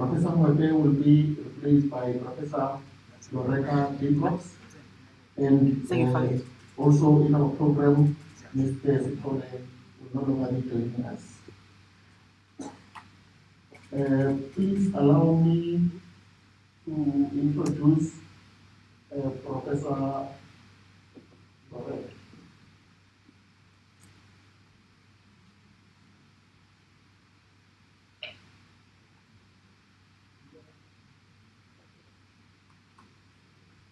Professor Mwebe will be replaced by Professor Loretta Jacobs. And also in our program, Mr. Sipone will no longer be joining us. Please allow me to introduce Professor Loretta.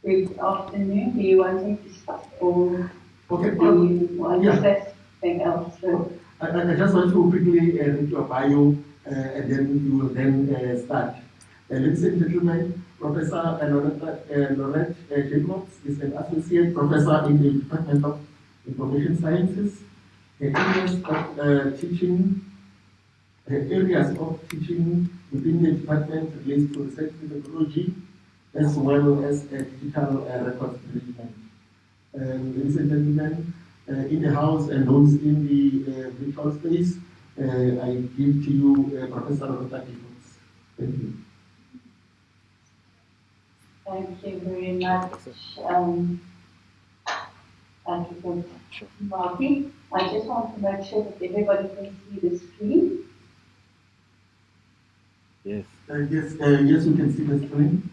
Good afternoon. Do you want me to start or Okay, do you want to say something else? I just want to quickly read your bio and then you will then start. Ladies and gentlemen, Professor Loretta Jacobs is an associate professor in the Department of Information Sciences. Her areas of teaching within the department relate to research methodology as well as digital records management. Ladies and gentlemen, in the house and those in the virtual space, I give to you Professor Loretta Jacobs. Thank you. Thank you very much, Advocate Marty. I just want to make sure that everybody can see the screen. Yes. Yes, we can see the screen.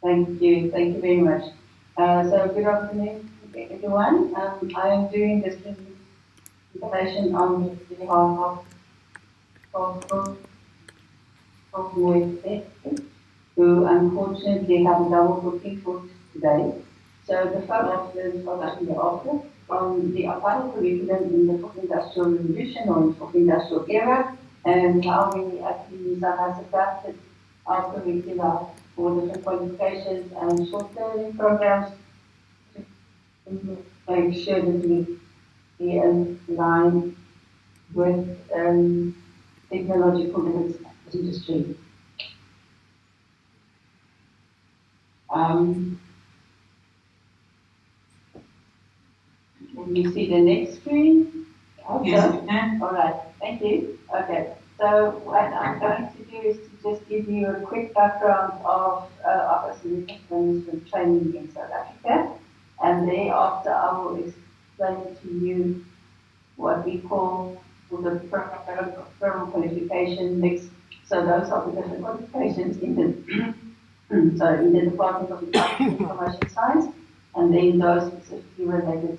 Thank you very much. So good afternoon, everyone. I am doing this presentation on behalf of Moise, who unfortunately have a double booking for today. So the focus is on the Untitled Curriculum in the Fourth Industrial Revolution or the Fourth Industrial Era, and how we actually have adapted our curricula for different qualifications and short learning programs to make sure that we be in line with technological limits of the industry. Can you see the next screen? Okay. Yes, you can. All right, thank you. Okay, so what I'm going to do is to just give you a quick background of Office of Management training in South Africa, and thereafter I will explain to you what we call the Programme Qualification mix. So those are the different qualifications in the in the Department of Information Science, and then those specifically related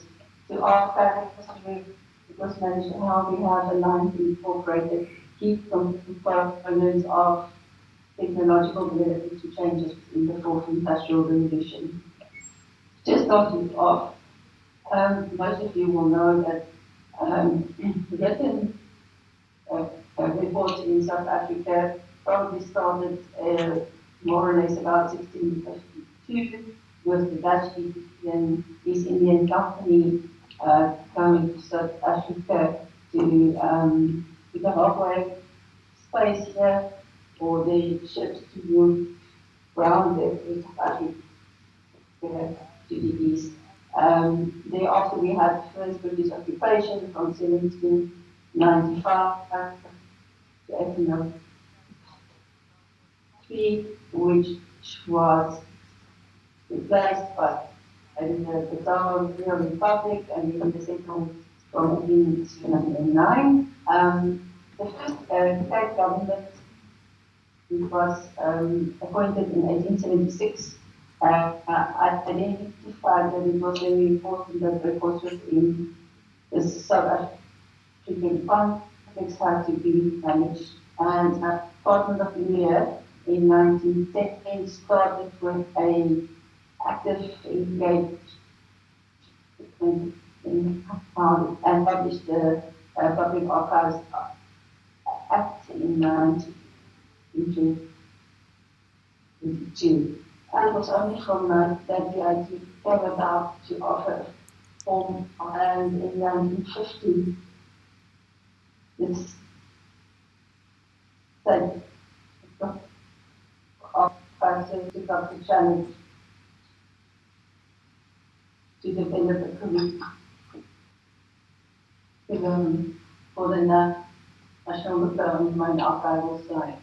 to archival history, because mentioned how we have aligned and incorporated key components of technological development to changes in the Fourth Industrial Revolution. Just starting off, most of you will know that written reports in South Africa probably started more or less about 1652 with the Dutch East Indian Company coming to South Africa to the halfway space here for the ships to move around the South Africa to the east. Thereafter we had the first British occupation from 1795 to 1803, which was replaced by the Tower of the Republic and even the second from 1809. The first state government was appointed in 1876. I identified that it was very important that records within the South African context had to be managed. And Department of India in 1910 started with a active engagement and published the Public Archives Act in 1922. And it was only from that the idea came about to offer form, and in 1950 this state of took up the challenge to develop a curriculum for the National Main Archival Site.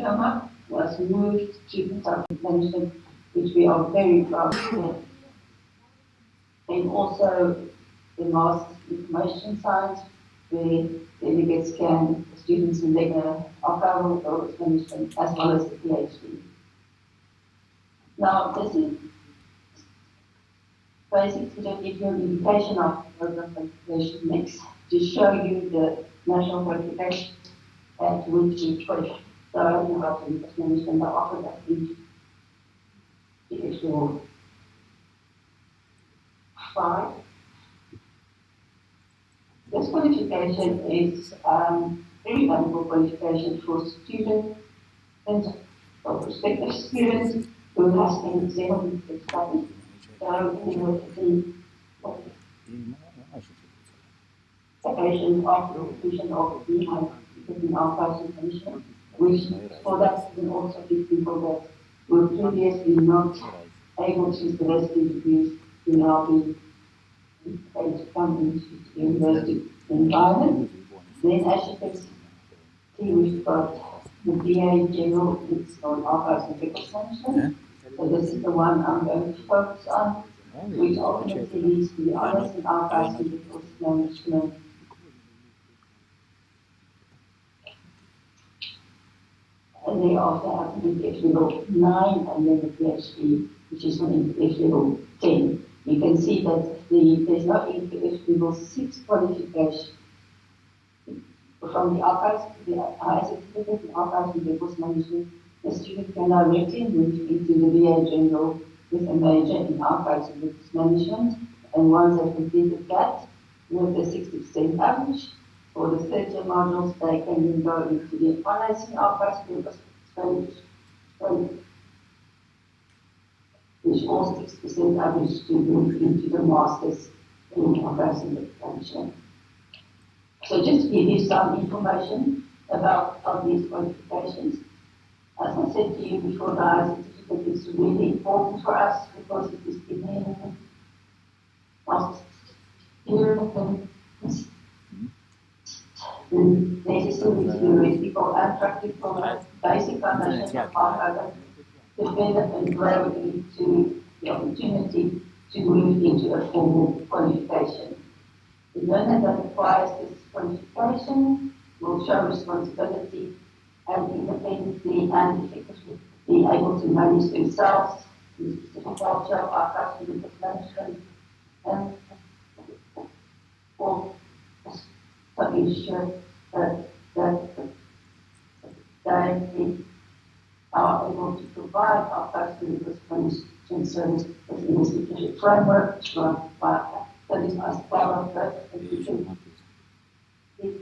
diploma was moved to consultant management, which we are very proud of. And also the Master's Information Science, where delegates can, students in the archival records management, as well as the PhD. Now, this is basically to give you an indication of Programme Qualification mix, to show you the national qualification at which each qualification, so about the management are offered at each level. 5. This qualification is very valuable qualification for students or prospective students who have spent 7 years study. So, university qualification of the completion of the archives information, which for that can also give people that were previously not able to use the rest of the degrees to now be able to come into the university environment. Then, as you can see, we've got the BA General, it's on Archives and Records Management. So this is the one I'm going to focus on, which ultimately leads to the Honours in Archives and Records Management. And thereafter have the MPH level 9 and then the PhD, which is on MPH level 10. You can see that there's no MPH level 6 qualification from the archives, the higher certificate in archives and records management. The student can directly move into the BA General with a major in archives and records management, and once they've completed that with a 60% average, for the third year modules, they can then go into the honours in archives and records management, which all 6% average to move into the masters in archives and records management. So just to give you some information about these qualifications. As I said to you before, the higher certificate is really important for us because it is the main necessary theoretical and practical basic foundation of archival develop and grow into the opportunity to move into a formal qualification. The learner that acquires this qualification will show responsibility and independently and effectively be able to manage themselves in specific culture, archives, and records management, and will ensure that they are able to provide archives and records management service within a specific framework that is as part of that education. There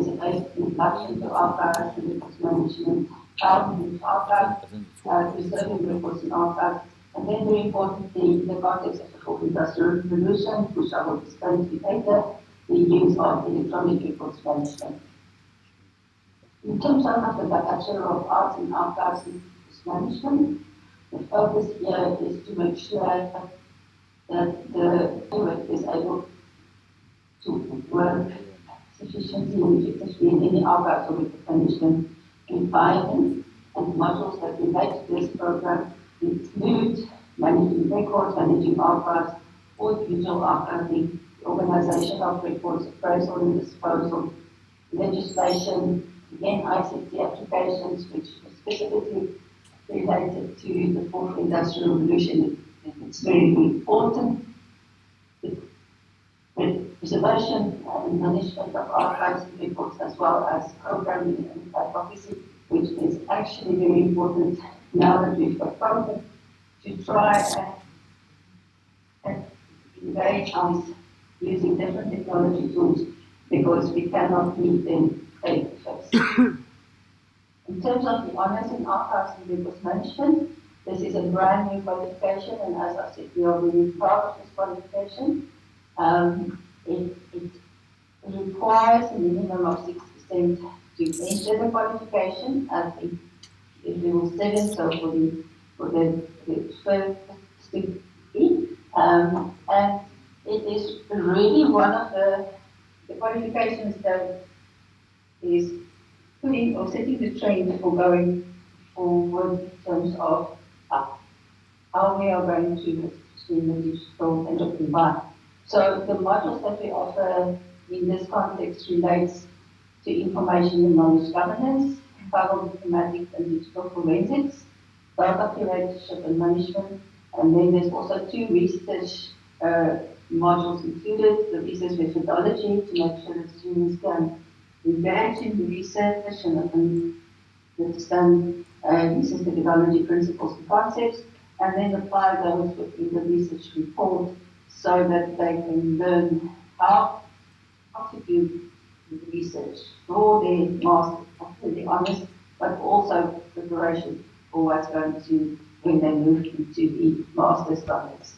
is a basic introduction to archives and records management, how to use archives, preserving records in archives, and then very importantly, in the context of the fourth industrial revolution, which I will explain to you later, the use of electronic records management. In terms of the Bachelor of Arts in Archives and Records Management, the focus here is to make sure that the student is able to work sufficiently and effectively in any archives or records management environment, and modules that relate to this program include managing records, managing archives, audiovisual archiving, the organization of records, appraisal and disposal, legislation, again ICT applications, which are specifically related to the fourth industrial revolution. It's very important. The preservation and management of archives and records, as well as programming and advocacy, which is actually very important now that we've got COVID, to try and engage us using different technology tools because we cannot meet them face to face. In terms of the honours in archives and records management, this is a brand new qualification, and as I said, we are really proud of this qualification. It requires a minimum of 6% to enter the qualification at the level 7, so for the first degree. And it is really one of the qualifications that is putting or setting the trend for going forward in terms of how we are going to stream the digital and the combine. So the modules that we offer in this context relates to information and knowledge governance, bioinformatics and digital forensics, data curatorship and management, and then there's also 2 research modules included, the research methodology to make sure that students can engage in the research and understand research methodology principles and concepts, and then apply those within the research report so that they can learn how to do research for their master's, for their honours, but also preparation for what's going to when they move into the master's studies.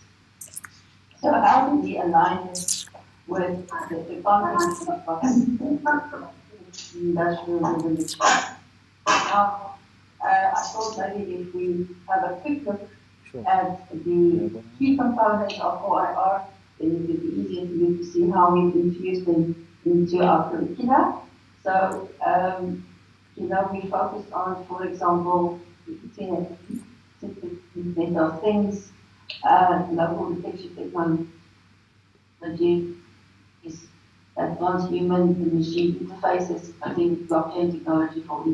So how do we align this with the context of industrial revolution? Now, I thought maybe if we have a quick look at the key components of OIR, then it will be easier for you to see how we've infused them into our curricula. So, we focused on, for example, Internet of Things, local detection technology, is advanced human and machine interfaces, I think blockchain technology for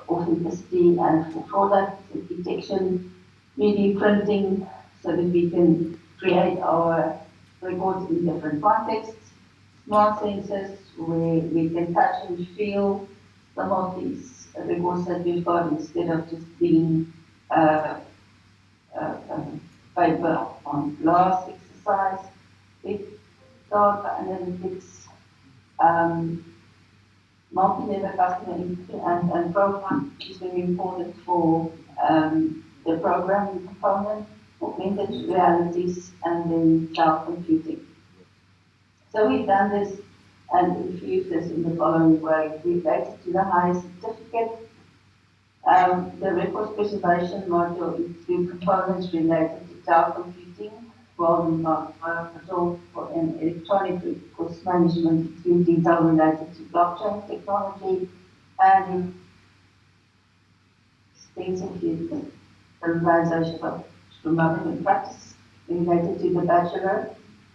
authenticity and for product detection, 3D printing, so that we can create our records in different contexts, smart sensors where we can touch and feel some of these records that we've got instead of just being paper on glass exercise. Big data analytics, multi-level customer input and profile is very important for the programming component, augmented realities, and then cloud computing. So we've done this and infused this in the following way. Related to the higher certificate, the record preservation module includes components related to cloud computing, while the module for an electronic records management includes detail related to blockchain technology and extensively the realization of management practice related to the bachelor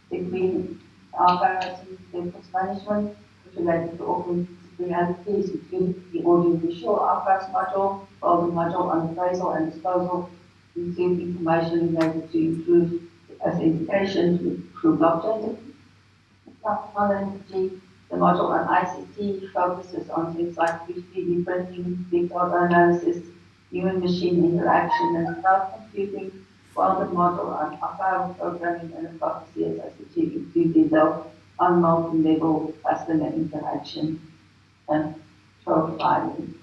degree archives and records management, related to augmented realities, including the audiovisual archives module, while the module on appraisal and disposal includes information related to improved authentication through blockchain technology. The module on ICT focuses on things like 3D printing, big data analysis, human-machine interaction, and cloud computing, while the module on archival programming and advocacy as ICT includes detail on multi-level customer interaction and profiling.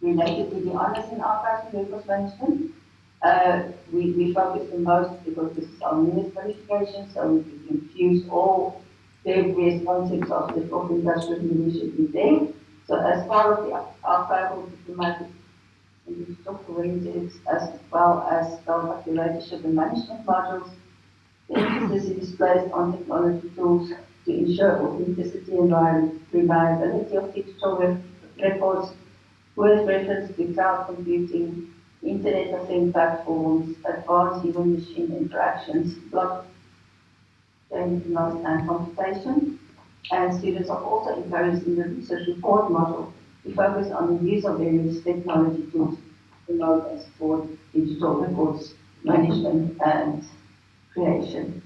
Related to the honors in archives and records management, we focus the most because this is our newest qualification, so we can infuse all various concepts of the fourth industrial revolution in there. So as part of the archival diplomatic and digital forensics, as well as data curatorship and management modules, the emphasis is placed on technology tools to ensure authenticity and reliability of digital records with reference to cloud computing, Internet of Things platforms, advanced human-machine interactions, blockchain and computation. And students are also encouraged in the research report module to focus on the use of various technology tools to promote and support digital records management and creation.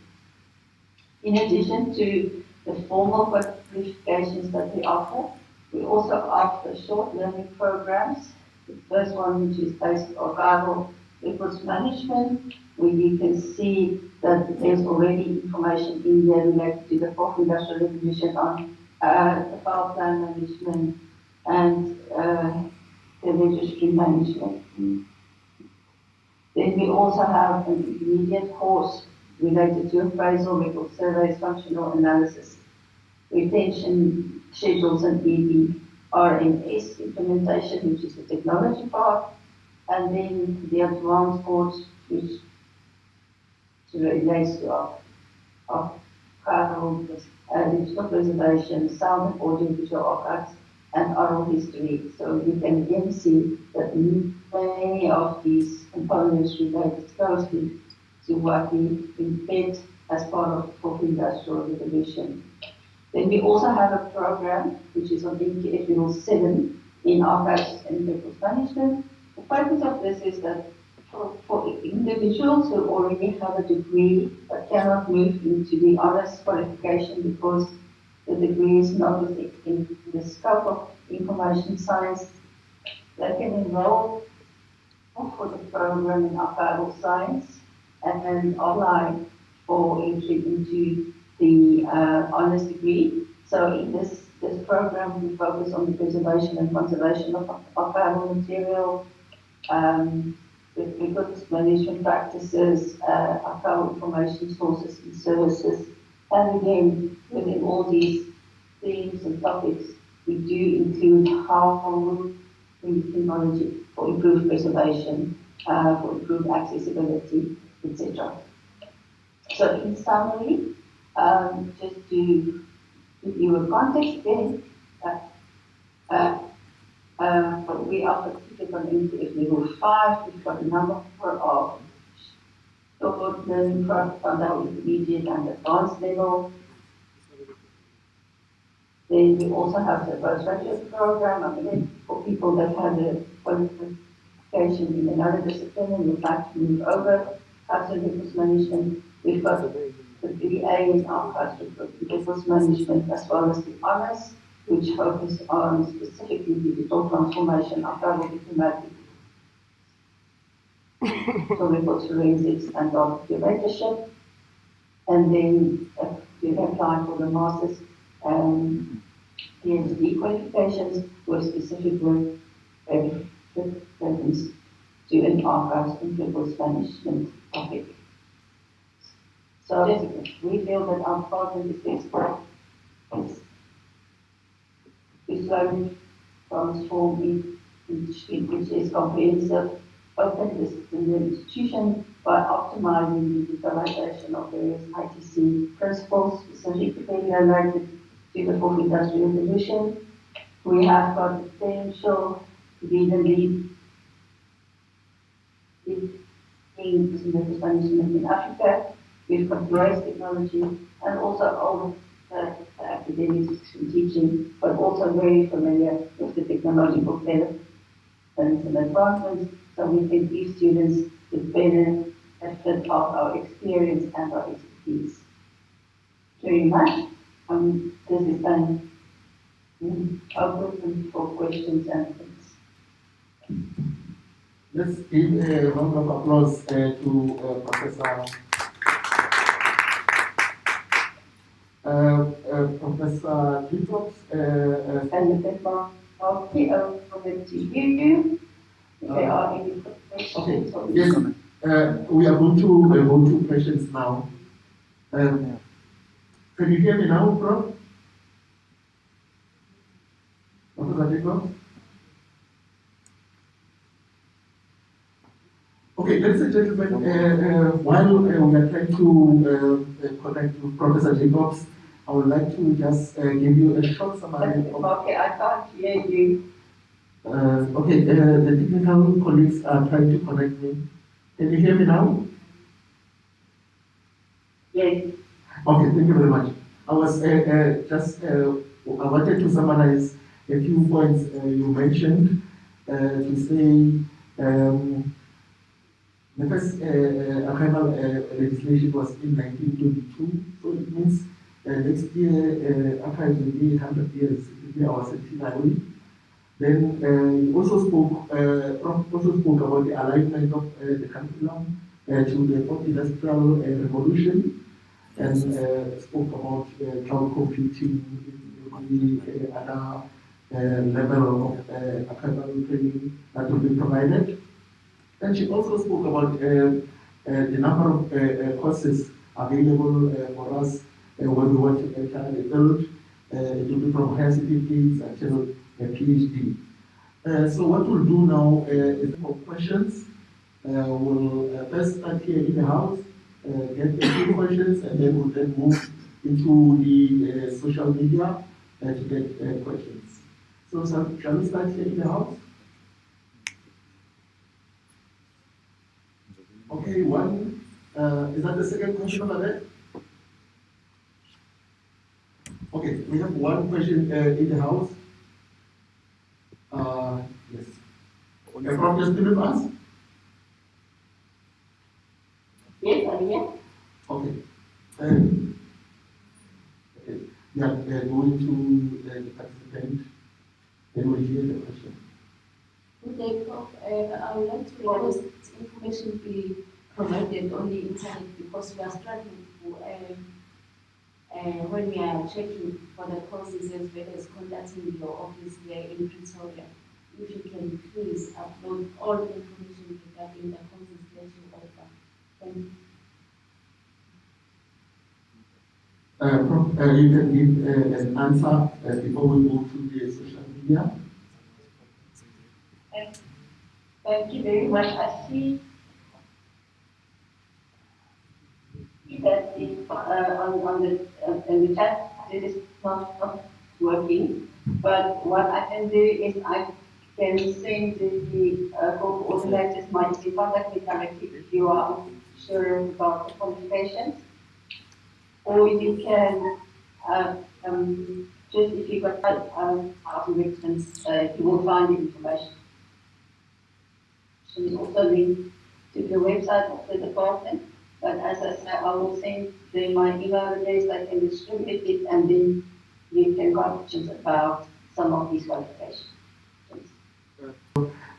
In addition to the formal qualifications that we offer, we also offer short learning programs. The first one, which is basic archival records management, where you can see that there's already information in there related to the fourth industrial revolution on the file plan management and the registry management. Then we also have an intermediate course related to appraisal, record surveys, functional analysis, retention schedules, and EBRMS implementation, which is the technology part, and then the advanced course, which relates to archival, digital preservation, sound and audio visual archives, and oral history. So you can again see that many of these components relate closely to what we embed as part of the fourth industrial revolution. Then we also have a program which is on NKF level 7 in archives and records management. The focus of this is that for individuals who already have a degree but cannot move into the honours qualification because the degree is not within the scope of information science, they can enroll for the program in archival science and then apply for entry into the honours degree. So in this program, we focus on the preservation and conservation of archival material, with records management practices, archival information sources and services. And again, within all these themes and topics, we do include how we use technology for improved preservation, for improved accessibility, etc. So in summary, just to give you a context then, we are particularly on NCF level 5. We've got a number of short learning programs on our intermediate and advanced level. Then we also have the postgraduate program, for people that have a qualification in another discipline and would like to move over to records management. We've got the BA in archives records management as well as the honours, which focus on specifically digital transformation, archival informatics, so records forensics and data curatorship. And then you can apply for the master's PhD qualifications with specific reference to an archives and records management topic. So we feel that our partner is to slowly transform which is comprehensive, open disciplinary institution by optimizing the utilization of various ITC principles specifically related to the fourth industrial revolution. We have got the potential to be the lead in records management in Africa. We've got great technology and also all the academics in teaching, but also very familiar with the technological developments and advancements. So we think these students would benefit of our experience and our expertise. Very much. This is then open for questions and things. Let's give a round of applause to Professor Jacobs. And the paper of PO over to you. If there are any questions. Okay, yes, we are going to go to questions now. Can you hear me now, Prof? Professor Jacobs? Okay, ladies and gentlemen, while we are trying to connect with Professor Jacobs, I would like to just give you a short summary. Okay, I can't hear you. Okay, the technical colleagues are trying to connect me. Can you hear me now? Yes. Okay, thank you very much. I was I wanted to summarize a few points you mentioned to say the first archival legislation was in 1922, so it means next year archives will be 100 years, it will be our centenary. Then he also spoke about the alignment of the curriculum to the fourth industrial revolution, and spoke about cloud computing, the other level of archival training that will be provided. And she also spoke about the number of courses available for us when we want to enter the field. It will be from higher certificates until a PhD. So what we'll do now is for questions. We'll first start here in the house, get a few questions, and then we'll then move into the social media to get questions. So shall we start here in the house? Okay, one. Is that the second question over there? Okay, we have one question in the house. Yes. The prof just with us? Yes, I'm here. Okay. Okay. Yeah, going to the participant, then we'll hear the question. Good day, Prof. I would like to request information be provided on the internet because we are struggling to, when we are checking for the courses as well as conducting your office here in Pretoria. If you can please upload all the information regarding the courses that you offer. Thank you. Prof, you can give an answer before we move to the social media. Thank you very much. I see that on the in the chat it is not working. But what I can do is I can send the coordinators my contact me directly if you are sure about the qualifications, or you can just if you got afterwards, you will find the information. So we also link to the website of the department. But as I said, I will send them my email address, I can distribute it, and then you can questions about some of these qualifications.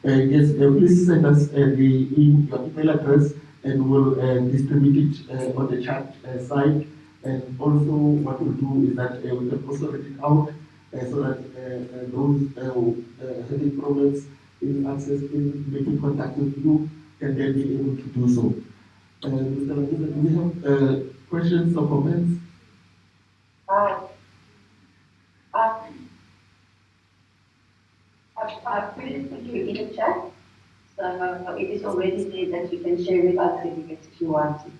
Yes, please send us your email address and we'll distribute it on the chat side. And also what we'll do is that we can also read it out so that those having problems in accessing, making contact with you can then be able to do so. Mr. Laguna, do we have questions or comments? I've put it for you in the chat, so it is already there that you can share with other delegates if you want to.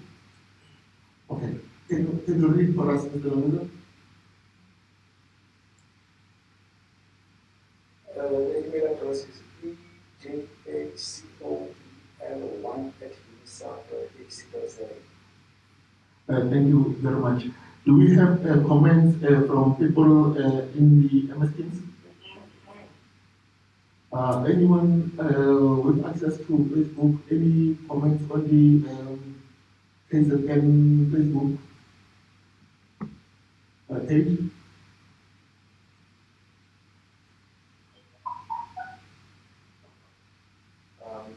Okay, can you read for us, Mr. Laguna? The email address is ejhcol1@unisa.ac.za. Thank you very much. Do we have comments from people in the MS Teams? Anyone with access to Facebook? Any comments on the KZN Facebook page?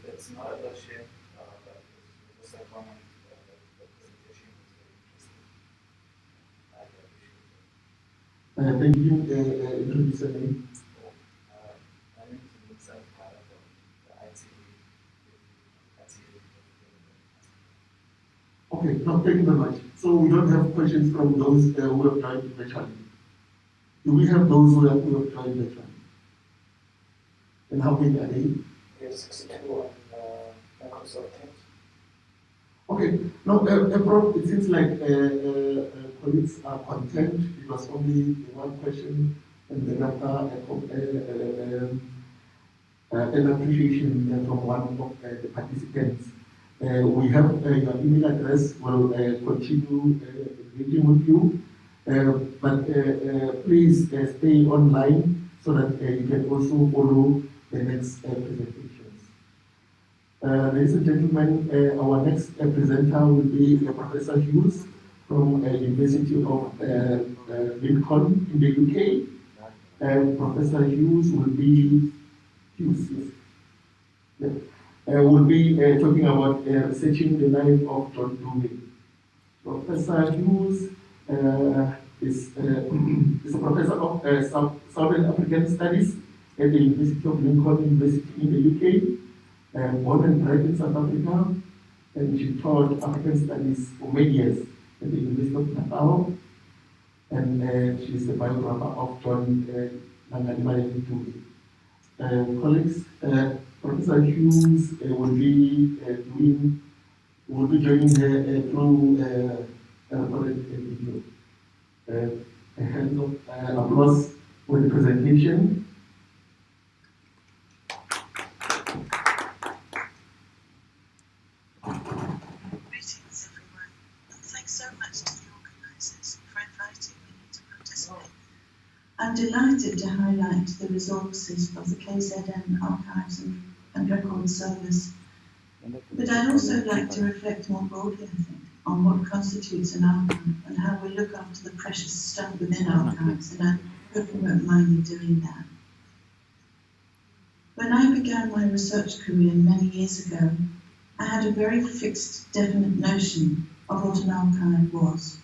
It's not a question, but it's a comment. The presentation was very interesting. Thank you. Introduce your name. My name is Musa Kara from the IT. Okay, no, thank you very much. So we don't have questions from those who have joined virtually. Do we have those who have joined virtually? And how many are they? There's 62 on Microsoft Teams. Okay, no, Prof, it seems like colleagues are content. It was only one question and then after an appreciation from one of the participants. We have your email address. We'll continue engaging with you, but please stay online so that you can also follow the next presentations. Ladies and gentlemen, our next presenter will be Professor Hughes from University of Lincoln in the UK. Professor Hughes will be talking about researching the life of John Dewey. Professor Hughes is a professor of Southern African Studies at the University of Lincoln University in the UK. Born and bred in South Africa, and she taught African Studies for many years at the University of Natal. And she's the biographer of John Dewey. Colleagues, Professor Hughes will be joining her through a recorded video. A hand of applause for the presentation. highlight the resources of the KZN Archives and Record Service. But I'd also like to reflect more broadly, I think, on what constitutes an archive and how we look after the precious stuff within archives, and I hope you won't mind me doing that. When I began my research career many years ago, I had a very fixed, definite notion of what an archive was.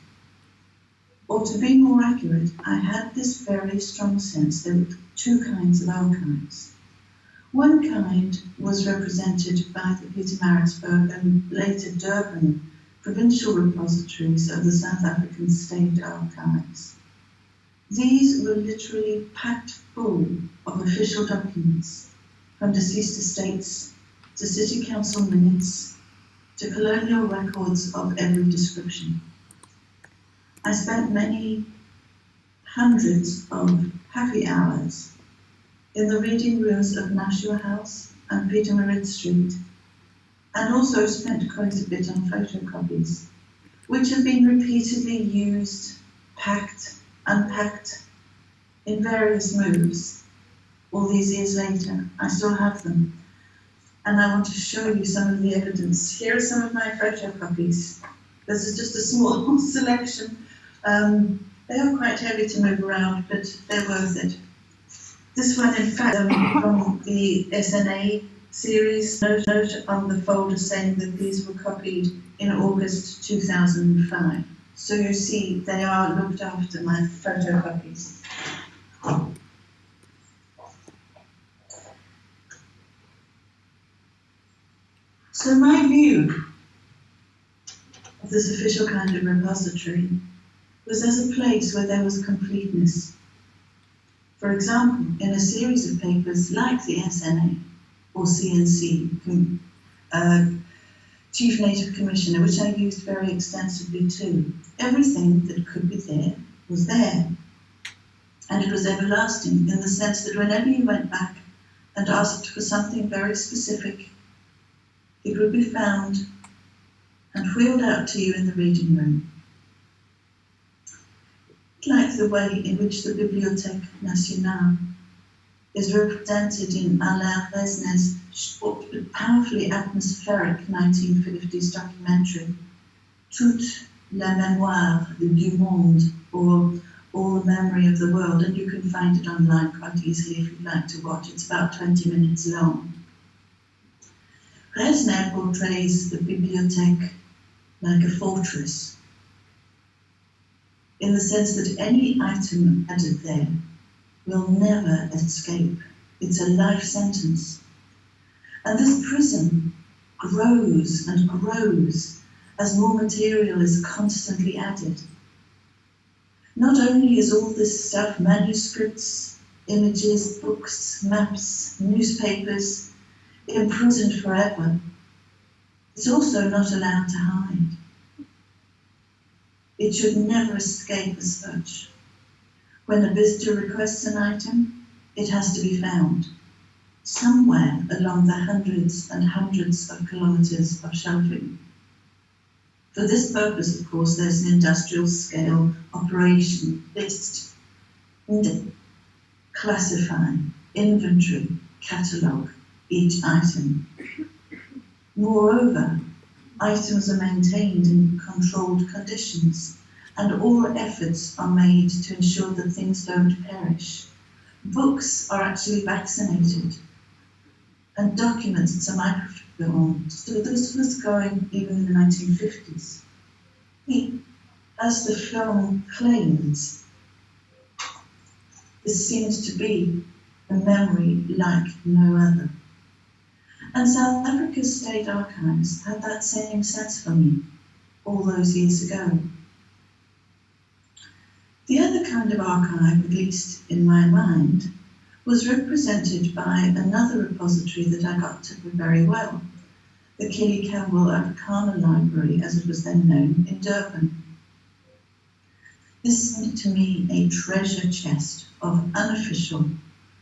Or to be more accurate, I had this very strong sense there were two kinds of archives. One kind was represented by the Pietermaritzburg and later Durban provincial repositories of the South African State Archives. These were literally packed full of official documents, from deceased estates to city council minutes to colonial records of every description. I spent many hundreds of happy hours in the reading rooms of Nashua House and Pietermaritzburg Street, and also spent quite a bit on photocopies, which have been repeatedly used, packed, unpacked in various moves. All these years later, I still have them, and I want to show you some of the evidence. Here are some of my photocopies. This is just a small selection. They are quite heavy to move around, but they're worth it. This one, in fact, from the SNA series, note on the folder saying that these were copied in August 2005. So you see, they are looked after, my photocopies. So my view of this official kind of repository was as a place where there was completeness. For example, in a series of papers like the SNA or CNC, Chief Native Commissioner, which I used very extensively too, everything that could be there was there. And it was everlasting in the sense that whenever you went back and asked for something very specific, it would be found and wheeled out to you in the reading room. Like the way in which the Bibliothèque Nationale is represented in Alain Resner's short but powerfully atmospheric 1950s documentary, Toute la mémoire du monde, or All the Memory of the World, and you can find it online quite easily if you'd like to watch. It's about 20 minutes long. Resner portrays the bibliothèque like a fortress, in the sense that any item added there will never escape. It's a life sentence. And this prison grows and grows as more material is constantly added. Not only is all this stuff, manuscripts, images, books, maps, newspapers, imprisoned forever, it's also not allowed to hide. It should never escape as such. When a visitor requests an item, it has to be found somewhere along the hundreds and hundreds of kilometers of shelving. For this purpose, of course, there's an industrial scale operation, list, classify, inventory, catalogue each item. Moreover, items are maintained in controlled conditions, and all efforts are made to ensure that things don't perish. Books are actually vaccinated, and documents are microfilmed. So this was going even in the 1950s. As the film claims, this seems to be a memory like no other. And South Africa's State Archives had that same sense for me all those years ago. The other kind of archive, at least in my mind, was represented by another repository that I got to know very well, the Killie Campbell Africana Library, as it was then known, in Durban. This seemed to me a treasure chest of unofficial,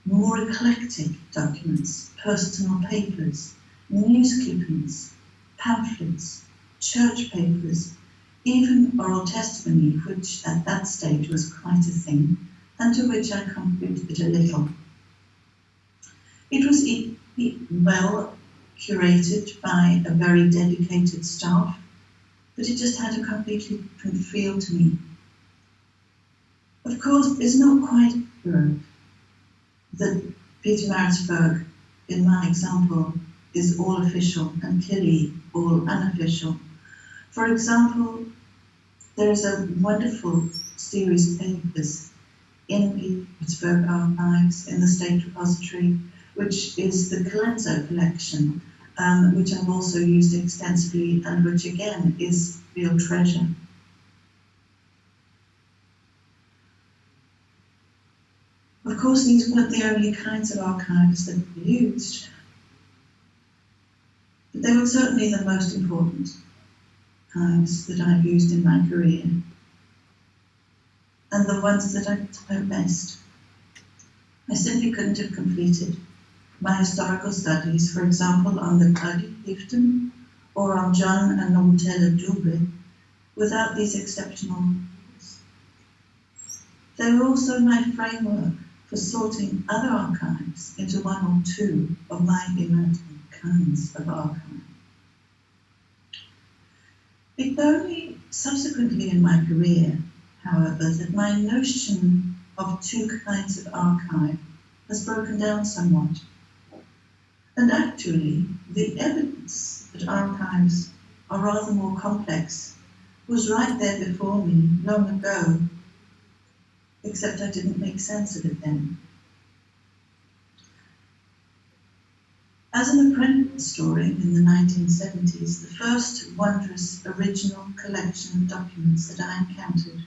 more eclectic documents, personal papers, news clippings, pamphlets, church papers, even oral testimony, which at that stage was quite a thing, and to which I contributed a little. It was well curated by a very dedicated staff, but it just had a completely different feel to me. Of course, it's not quite accurate that Pietermaritzburg, in my example, is all official and Killy all unofficial. For example, there is a wonderful series of papers in Pietermaritzburg Archives in the State Repository, which is the Colenso collection, which I've also used extensively and which again is real treasure. Of course, these weren't the only kinds of archives that were used, but they were certainly the most important archives that I've used in my career, and the ones that I know best. I simply couldn't have completed my historical studies, for example, on the Clifton or on John and Nomtela Dube, without these exceptional books. They were also my framework for sorting other archives into one or two of my imagined kinds of archive. It's only subsequently in my career, however, that my notion of two kinds of archive has broken down somewhat. And actually, the evidence that archives are rather more complex was right there before me long ago, except I didn't make sense of it then. As an apprentice historian in the 1970s, the first wondrous original collection of documents that I encountered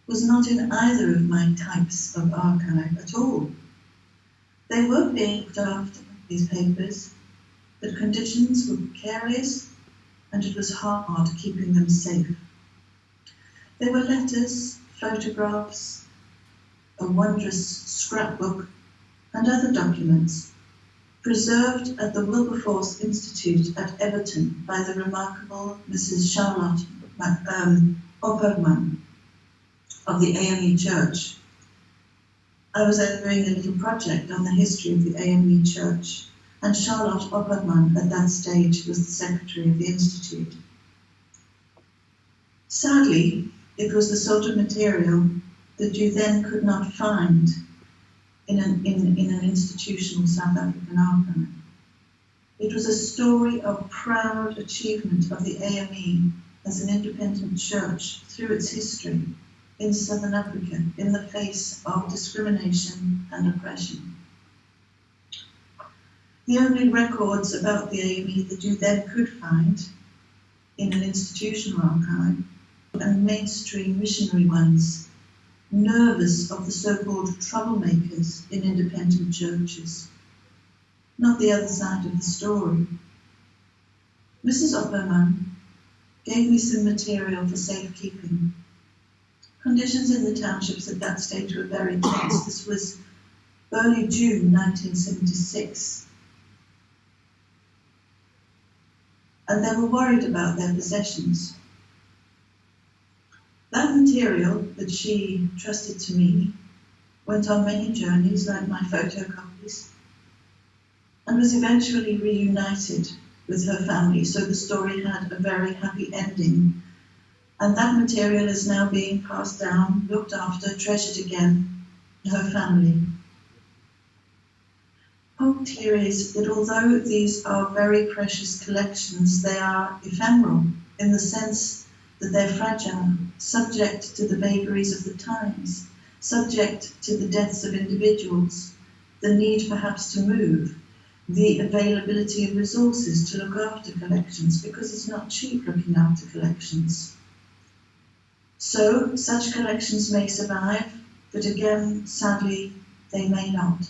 was not in either of my types of archive at all. They were being looked after, these papers, but conditions were precarious and it was hard keeping them safe. There were letters, photographs, a wondrous scrapbook, and other documents preserved at the Wilberforce Institute at Everton by the remarkable Mrs. Charlotte Opperman of the AME Church. I was doing a little project on the history of the AME Church, and Charlotte Opperman at that stage was the secretary of the Institute. Sadly, it was the sort of material that you then could not find in an institutional South African archive. It was a story of proud achievement of the AME as an independent church through its history in Southern Africa in the face of discrimination and oppression. The only records about the AME that you then could find in an institutional archive and mainstream missionary ones, nervous of the so-called troublemakers in independent churches, not the other side of the story. Mrs. Opperman gave me some material for safekeeping. Conditions in the townships at that stage were very tense. This was early June 1976. And they were worried about their possessions. That material that she trusted to me went on many journeys, like my photocopies, and was eventually reunited with her family, so the story had a very happy ending. And that material is now being passed down, looked after, treasured again to her family. Point here is that although these are very precious collections, they are ephemeral in the sense that they're fragile, subject to the vagaries of the times, subject to the deaths of individuals, the need perhaps to move, the availability of resources to look after collections, because it's not cheap looking after collections. So such collections may survive, but again, sadly, they may not.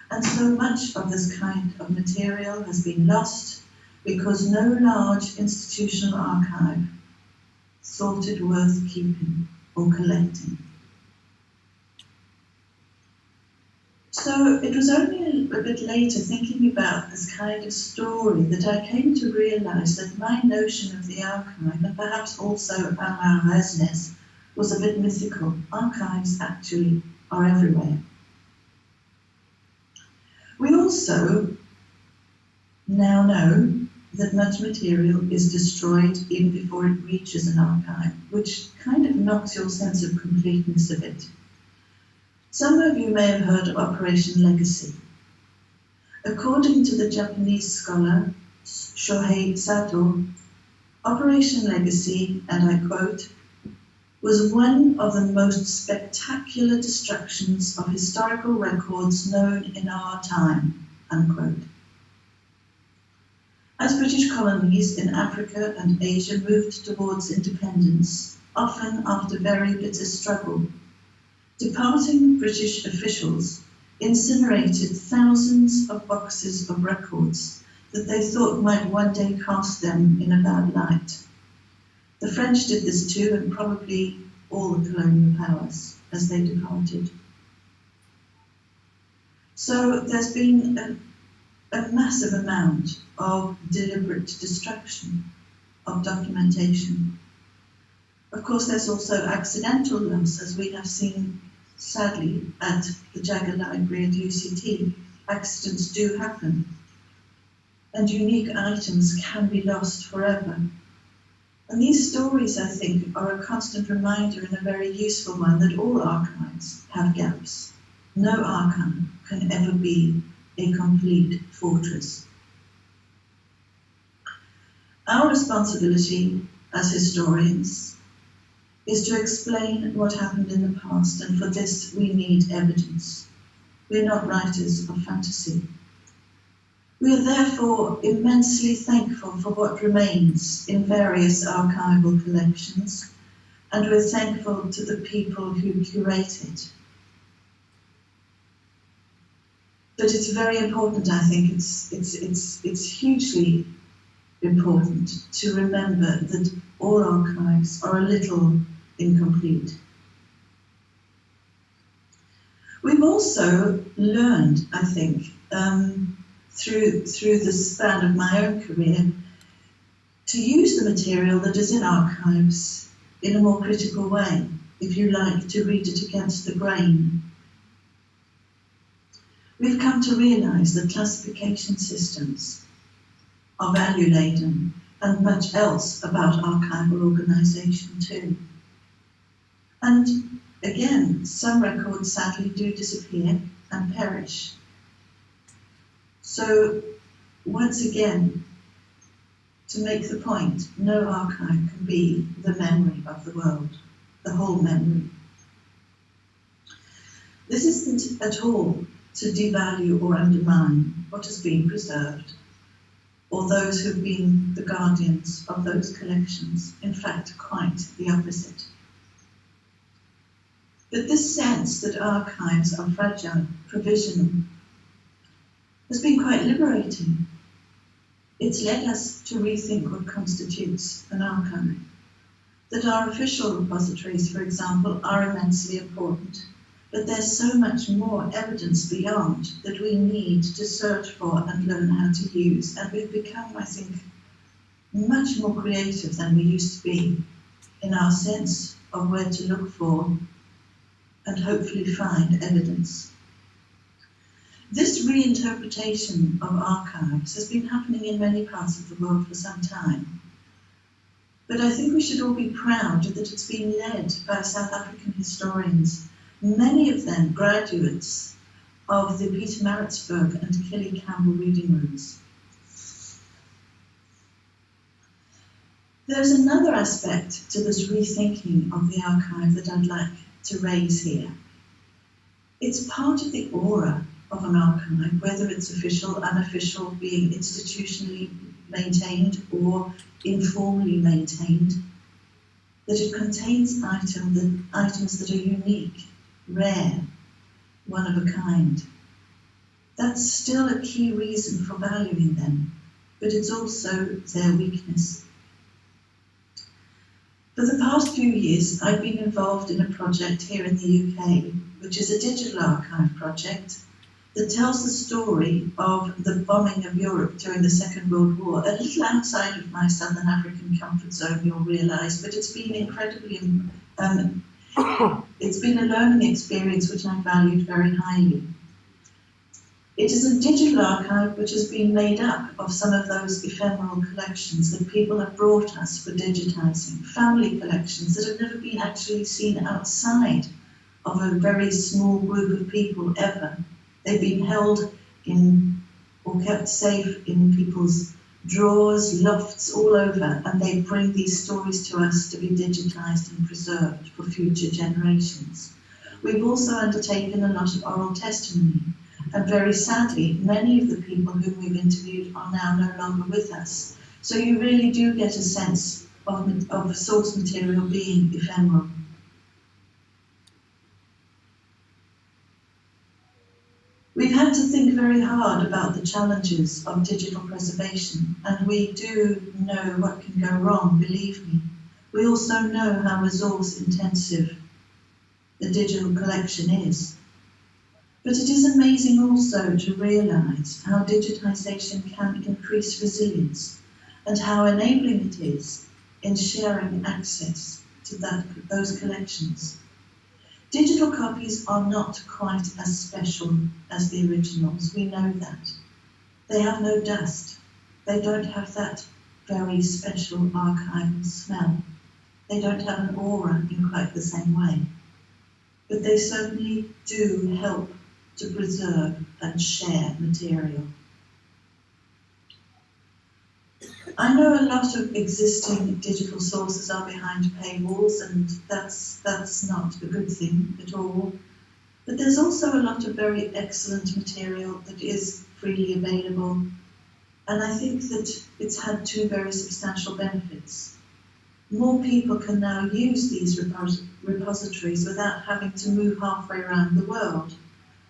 And so much of this kind of material has been lost because no large institutional archive thought it worth keeping or collecting. So it was only a bit later, thinking about this kind of story, that I came to realize that my notion of the archive, and perhaps also our Resnes, was a bit mythical. Archives actually are everywhere. We also now know that much material is destroyed even before it reaches an archive, which kind of knocks your sense of completeness a bit. Some of you may have heard of Operation Legacy. According to the Japanese scholar Shohei Sato, Operation Legacy, and I quote, was one of the most spectacular destructions of historical records known in our time, unquote. As British colonies in Africa and Asia moved towards independence, often after very bitter struggle, departing British officials incinerated thousands of boxes of records that they thought might one day cast them in a bad light. The French did this too, and probably all the colonial powers as they departed. So there's been a massive amount of deliberate destruction of documentation. Of course, there's also accidental loss, as we have seen, sadly, at the Jagger Library at UCT. Accidents do happen, and unique items can be lost forever. And these stories, I think, are a constant reminder, and a very useful one, that all archives have gaps. No archive can ever be a complete fortress. Our responsibility as historians is to explain what happened in the past, and for this we need evidence. We're not writers of fantasy. We are therefore immensely thankful for what remains in various archival collections, and we're thankful to the people who curate it. But it's very important, I think, it's hugely important to remember that all archives are a little incomplete. We've also learned, I think, through the span of my own career, to use the material that is in archives in a more critical way, if you like, to read it against the grain. We've come to realise that classification systems are value-laden, and much else about archival organisation too. And again, some records sadly do disappear and perish. So, once again, to make the point, no archive can be the memory of the world, the whole memory. This isn't at all to devalue or undermine what has been preserved, or those who've been the guardians of those collections. In fact, quite the opposite. But this sense that archives are fragile, provisional, has been quite liberating. It's led us to rethink what constitutes an archive. That our official repositories, for example, are immensely important, but there's so much more evidence beyond that we need to search for and learn how to use. And we've become, I think, much more creative than we used to be in our sense of where to look for and hopefully find evidence. This reinterpretation of archives has been happening in many parts of the world for some time. But I think we should all be proud that it's been led by South African historians, many of them graduates of the Peter Maritzburg and Kelly Campbell reading rooms. There's another aspect to this rethinking of the archive that I'd like to raise here. It's part of the aura of an archive, whether it's official, unofficial, being institutionally maintained or informally maintained, that it contains items that are unique, rare, one of a kind. That's still a key reason for valuing them, but it's also their weakness. For the past few years, I've been involved in a project here in the UK, which is a digital archive project that tells the story of the bombing of Europe during the Second World War, a little outside of my Southern African comfort zone, you'll realise, but it's been incredibly It's been a learning experience which I valued very highly. It is a digital archive which has been made up of some of those ephemeral collections that people have brought us for digitising, family collections that have never been actually seen outside of a very small group of people ever. They've been held in or kept safe in people's drawers, lofts, all over, and they bring these stories to us to be digitised and preserved for future generations. We've also undertaken a lot of oral testimony, and very sadly, many of the people whom we've interviewed are now no longer with us. So you really do get a sense of source material being ephemeral. We've had to think very hard about the challenges of digital preservation, and we do know what can go wrong, believe me. We also know how resource intensive the digital collection is. But it is amazing also to realise how digitisation can increase resilience and how enabling it is in sharing access to those collections. Digital copies are not quite as special as the originals, we know that. They have no dust. They don't have that very special archival smell. They don't have an aura in quite the same way. But they certainly do help to preserve and share material. I know a lot of existing digital sources are behind paywalls, and that's not a good thing at all. But there's also a lot of very excellent material that is freely available, and I think that it's had two very substantial benefits. More people can now use these repositories without having to move halfway around the world.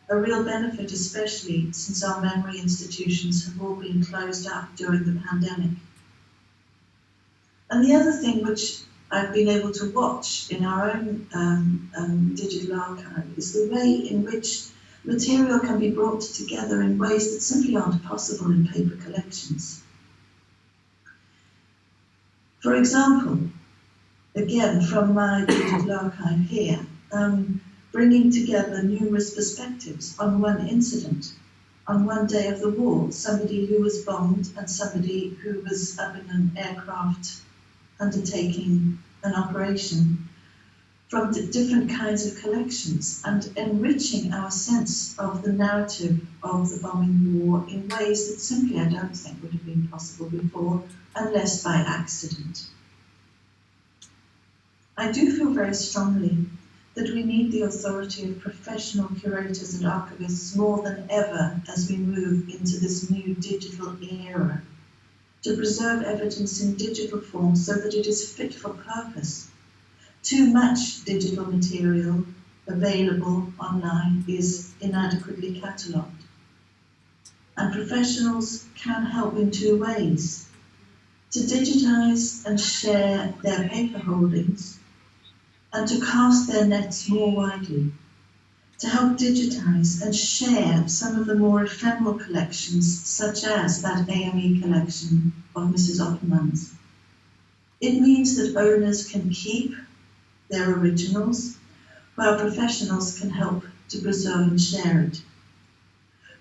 A real benefit, especially since our memory institutions have all been closed up during the pandemic. And the other thing which I've been able to watch in our own digital archive is the way in which material can be brought together in ways that simply aren't possible in paper collections. For example, again from my digital archive here, bringing together numerous perspectives on one incident, on one day of the war, somebody who was bombed and somebody who was up in an aircraft undertaking an operation, from the different kinds of collections, and enriching our sense of the narrative of the bombing war in ways that simply I don't think would have been possible before, unless by accident. I do feel very strongly that we need the authority of professional curators and archivists more than ever as we move into this new digital era, to preserve evidence in digital form so that it is fit for purpose. Too much digital material available online is inadequately catalogued. And professionals can help in two ways: to digitise and share their paper holdings, and to cast their nets more widely, to help digitise and share some of the more ephemeral collections, such as that AME collection of Mrs. Opperman's. It means that owners can keep their originals, while professionals can help to preserve and share it.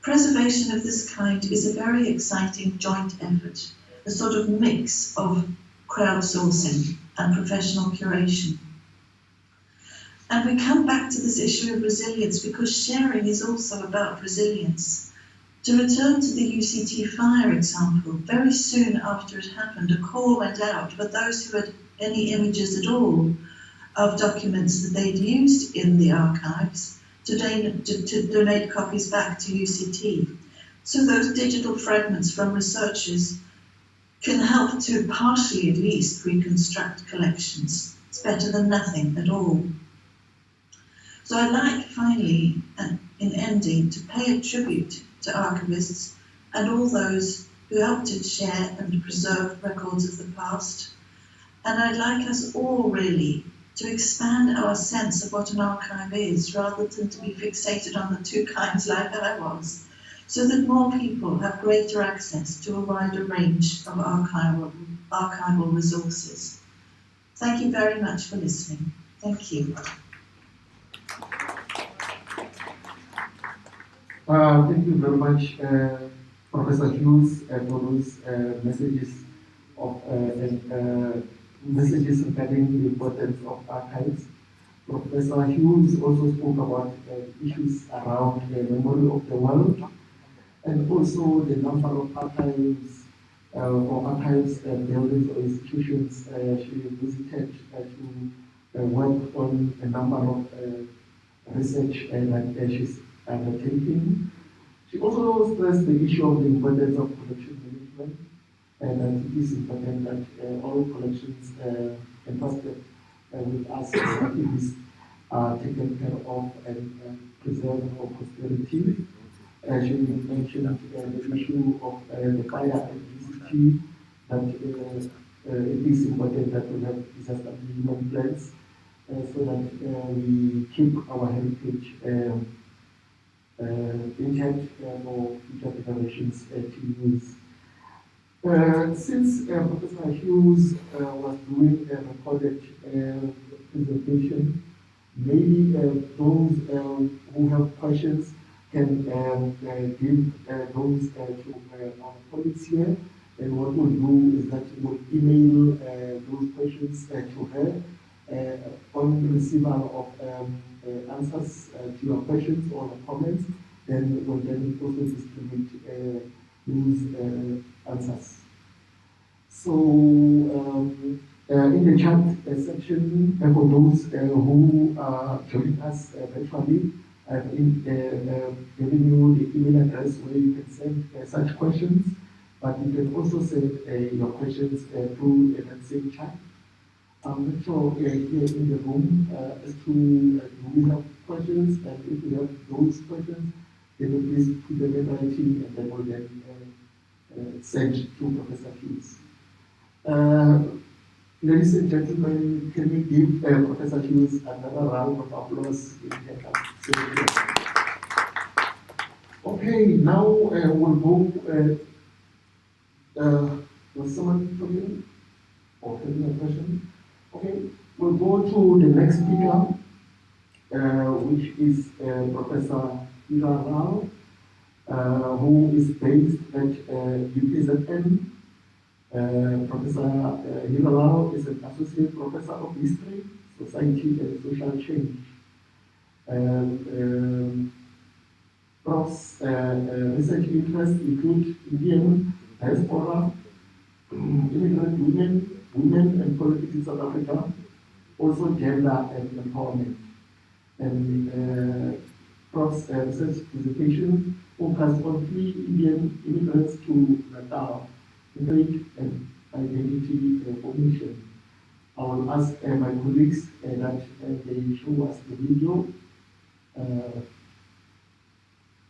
Preservation of this kind is a very exciting joint effort, a sort of mix of crowdsourcing and professional curation. And we come back to this issue of resilience because sharing is also about resilience. To return to the UCT fire example, very soon after it happened, a call went out for those who had any images at all of documents that they'd used in the archives to donate copies back to UCT. So those digital fragments from researchers can help to partially at least reconstruct collections. It's better than nothing at all. So I'd like, finally, in ending, to pay a tribute to archivists and all those who helped to share and preserve records of the past. And I'd like us all, really, to expand our sense of what an archive is, rather than to be fixated on the two kinds like I was, so that more people have greater access to a wider range of archival resources. Thank you very much for listening. Thank you. Thank you very much, Professor Hughes, for those messages messages regarding the importance of archives. Professor Hughes also spoke about issues around the memory of the world and also the number of archives or archives buildings or institutions she visited to work on a number of research that she's undertaking. She also stressed the issue of the importance of collection management and that it is important that all collections entrusted with us as activists are taken care of and preserved for posterity. She mentioned the issue of the fire electricity, that it is important that we have disaster management plans so that we keep our heritage intact for future generations to use. Since Professor Hughes was doing a recorded presentation, maybe those who have questions can give those to our colleagues here. And what we'll do is that we'll email those questions to her on receival of answers to your questions or comments. Then we'll then also distribute those answers. So in the chat section, for those who are joining us virtually, I've given you the email address where you can send such questions, but you can also send your questions through that same chat. I'm not sure here in the room as to do we have questions, and if we have those questions, then please put them in writing and then we'll then send to Professor Hughes. Ladies and gentlemen, can we give Professor Hughes another round of applause? Okay, now we'll go. Was someone from you? Or having a question? Okay, we'll go to the next speaker, which is Professor Hira Rao, who is based at UKZN. Professor Hira Rao is an associate professor of history, society, and social change. Prof's research interests include Indian diaspora, immigrant women and politics in South Africa, also gender and empowerment. And Prof's research dissertation focused on 3 Indian immigrants to Natal, faith and identity formation. I will ask my colleagues that they show us the video.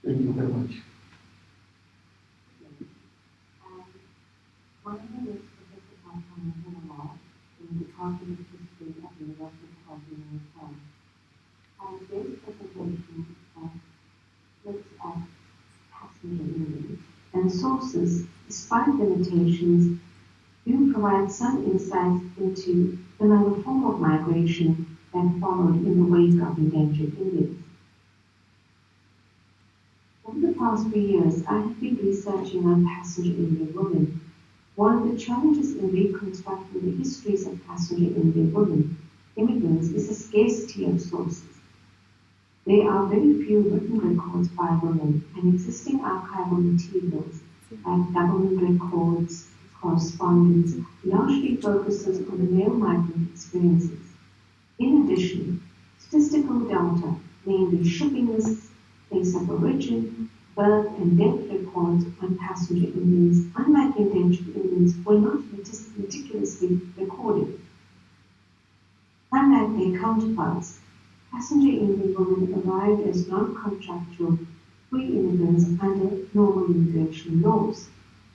Thank you very much. My name is Professor Untitled in the Department of History at the University of KwaZulu-Natal. And today's presentation looks at passenger movement and sources, despite limitations, do provide some insights into another form of migration that followed in the wake of endangered Indians. Over the past few years, I have been researching on passenger Indian women. One of the challenges in reconstructing the histories of passenger Indian women, immigrants, is the scarcity of sources. There are very few written records by women, and existing archival materials like government records, correspondence, largely focuses on the male migrant experiences. In addition, statistical data, namely shipping lists, place of origin, birth and death records on passenger Indians, unlike endangered Indians, were not meticulously recorded. Unlike their counterparts, passenger Indian women arrived as non-contractual free immigrants under normal immigration laws.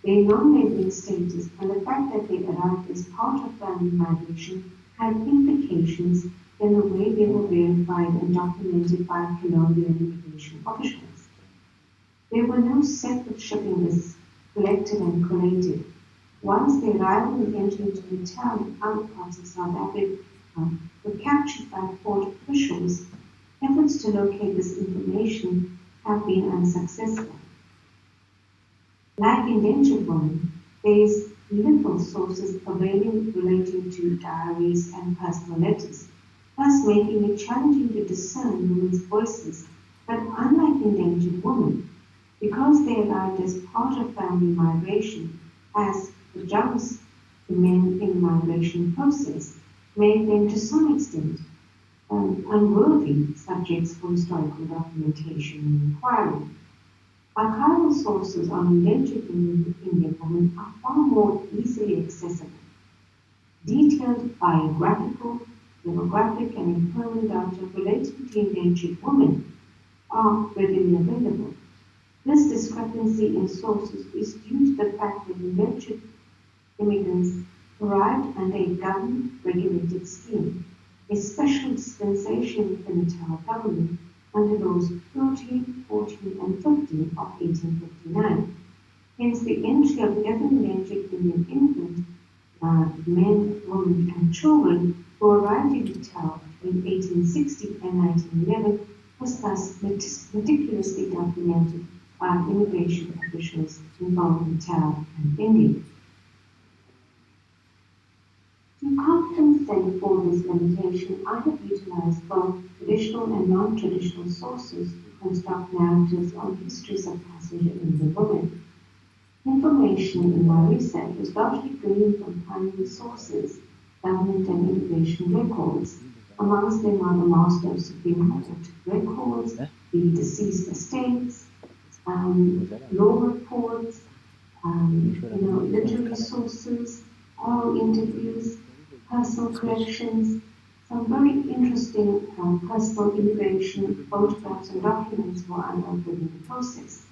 Their non-laboring status and the fact that they arrived as part of family migration had implications in the way they were verified and documented by colonial immigration officials. There were no separate shipping lists collected and collated. Once they arrived and entered into Natal and other parts of South Africa were captured by port officials, efforts to locate this information have been unsuccessful. Like indentured women, there is little sources available relating to diaries and personal letters, thus making it challenging to discern women's voices. But unlike indentured women, because they arrived as part of family migration, as adjuncts to men in the migration process, made them to some extent unworthy subjects for historical documentation and inquiry. Archival sources on indentured Indian women are far more easily accessible. Detailed biographical, demographic, and employment data relating to indentured women are readily available. This discrepancy in sources is due to the fact that indentured immigrants arrived under a government-regulated scheme, a special dispensation of the Natal government under laws 13, 14, and 15 of 1859. Hence, the entry of every indentured Indian immigrant, men, women, and children who arrived in Natal between 1860 and 1911 was thus meticulously documented by immigration officials in both Natal and India. To compensate for this limitation, I have utilized both traditional and non-traditional sources to construct narratives on histories of passenger Indian women. Information in my research was largely gleaned from primary sources, government and immigration records. Amongst them are the Master of Supreme Court records, the deceased estates, law reports, literary sources, oral interviews, personal collections, some very interesting personal immigration photographs and documents were unearthed in the process.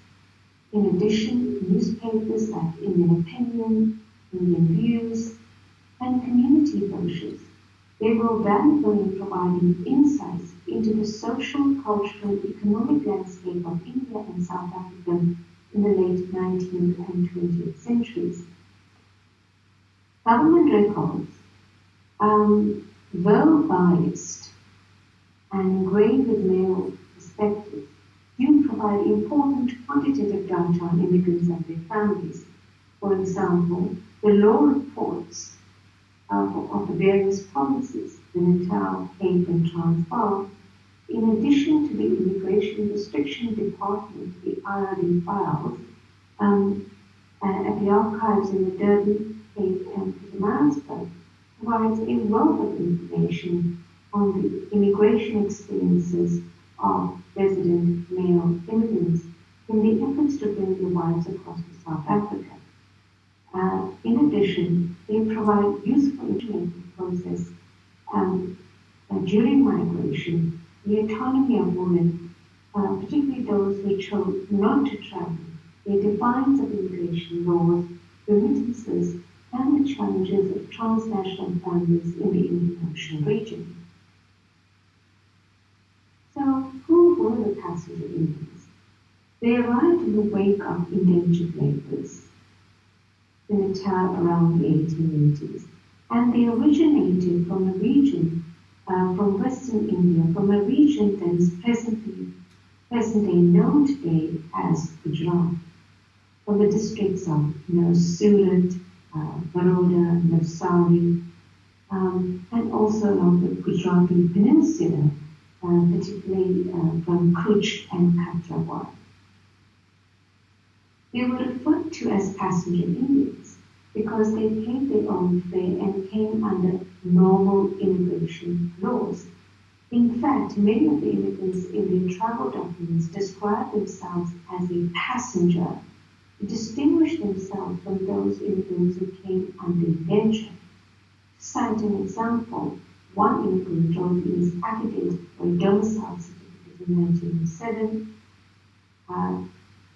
In addition, newspapers like Indian Opinion, Indian Views, and community brochures. They were valuable in providing insights into the social, cultural, and economic landscape of India and South Africa in the late 19th and 20th centuries. Government records, though biased and engraved with male perspectives, do provide important quantitative data on immigrants and their families. For example, the law reports of the various provinces, the Natal, Cape, and Transvaal, in addition to the Immigration Restriction Department, the IRD files, at the archives in the Durban, Cape, and Pietermaritzburg, provides a wealth of information on the immigration experiences of resident male immigrants in the efforts to bring their wives across to South Africa. In addition, they provide useful information process during migration, the autonomy of women, particularly those who chose not to travel, the defiance of immigration laws, remittances, and the challenges of transnational families in the Indian Ocean region. So, who were the passenger Indians? They arrived in the wake of indentured laborers in Natal around the 1880s, and they originated from a region, from Western India, from a region that is presently known today as Gujarat, from the districts of Surat, Baroda, Navsari, and also along the Gujarati Peninsula, particularly from Kutch and Kathiawar. They were referred to as passenger Indians because they paid their own fare and came under normal immigration laws. In fact, many of the immigrants in their travel documents describe themselves as a passenger to distinguish themselves from those immigrants who came under indenture. To cite an example, one immigrant wrote in his affidavit for a domicile certificate in 1907,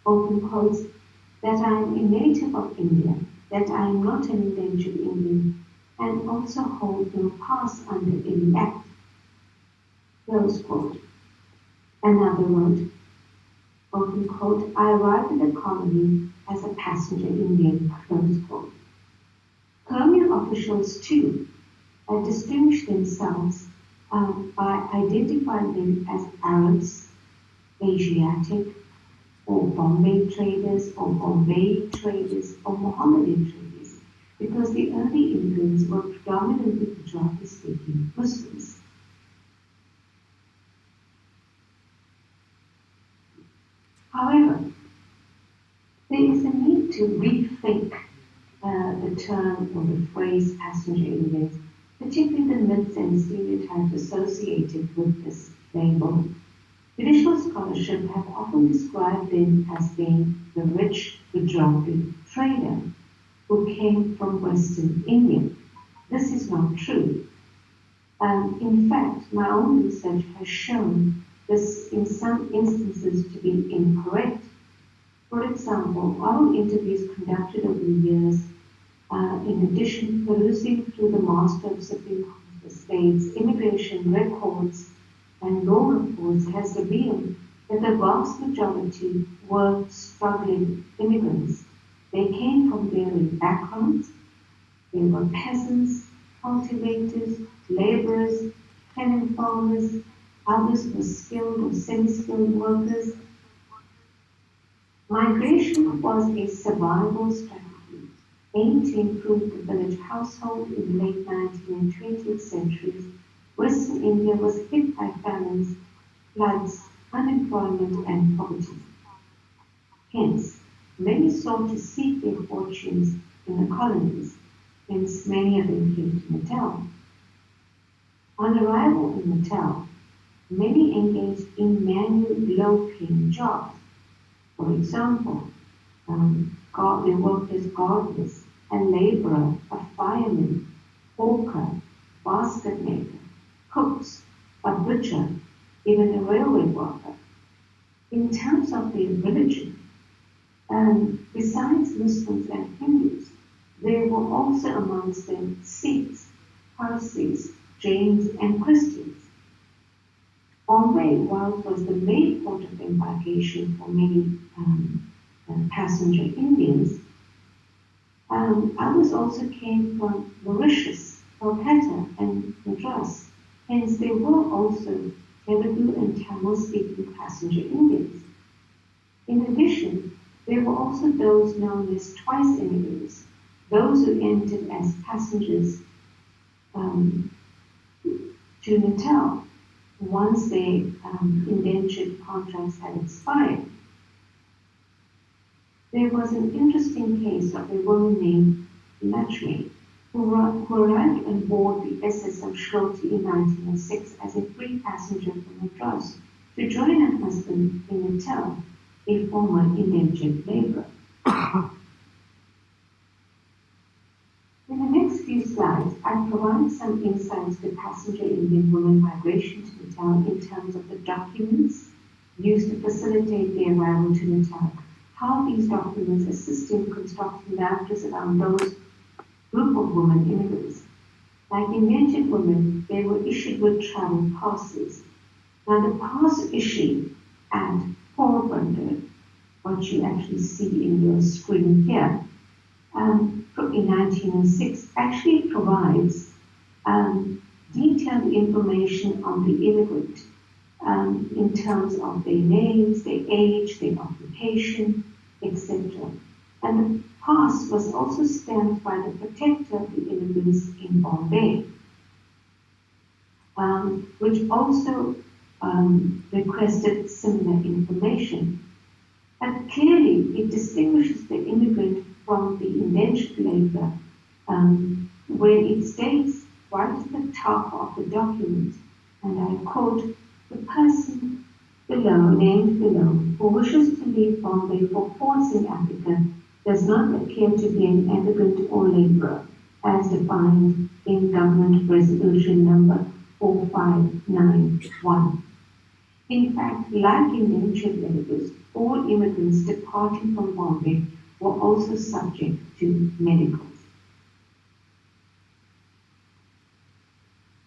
open quotes, that I am a native of India, that I am not an indentured Indian, and also hold no pass under any act. Close quote. Another wrote, open quote, I arrived in the colony as a passenger Indian, close quote. Colonial officials, too, distinguished themselves by identifying them as Arabs, Asiatic, or Bombay traders, or Bombay traders, or Mohammedan traders, because the early immigrants were predominantly Gujarati-speaking Muslims. However, there is a need to rethink the term or the phrase passenger immigrants, particularly the myths and stereotypes associated with this label. Traditional scholarship have often described them as being the rich Gujarati trader who came from Western India. This is not true. In fact, my own research has shown this in some instances to be incorrect. For example, all interviews conducted over the years, in addition to perusing through the Master of Supreme Court of the States, immigration records, and law reports, has revealed that the vast majority were struggling immigrants. They came from varied backgrounds. They were peasants, cultivators, laborers, tenant farmers. Others were skilled or semi-skilled workers. Migration was a survival strategy aimed to improve the village household in the late 19th and 20th centuries. Western India was hit by famines, floods, unemployment, and poverty. Hence, many sought to seek their fortunes in the colonies, hence many of them came to Natal. On arrival in Natal, many engaged in manual low-paying jobs. For example, they worked as gardeners, a laborer, a fireman, hawker, basket maker, cooks, a butcher, even a railway worker. In terms of their religion, besides Muslims and Hindus, there were also amongst them Sikhs, Parsis, Jains, and Christians. Bombay, while it was the main port of embarkation for many passenger Indians, others also came from Mauritius, Calcutta, and Madras. Hence, there were also Telugu and Tamil-speaking passenger Indians. In addition, there were also those known as twice immigrants, those who entered as passengers to Natal once their indentured contracts had expired. There was an interesting case of a woman named Lakshmi who arrived on board the SS of Shruti in 1906 as a free passenger from Madras to join her husband in Natal, a former indentured laborer. In the next few slides, I provide some insights to passenger Indian women migration to Natal in terms of the documents used to facilitate their arrival to Natal, how these documents assist in constructing narratives around those group of women immigrants. Like indentured women, they were issued with travel passes. Now the pass issued at Porbandar, what you actually see in your screen here, in 1906, actually provides detailed information on the immigrant in terms of their names, their age, their occupation, etc. And the pass was also stamped by the protector of the immigrants in Bombay, which also requested similar information. But clearly, it distinguishes the immigrant from the indentured laborer when it states right at the top of the document, and I quote, "The person below, named below, who wishes to leave Bombay for ports in Africa does not appear to be an emigrant or laborer, as defined in Government Resolution number 4591. In fact, like indentured laborers, all immigrants departing from Bombay were also subject to medicals.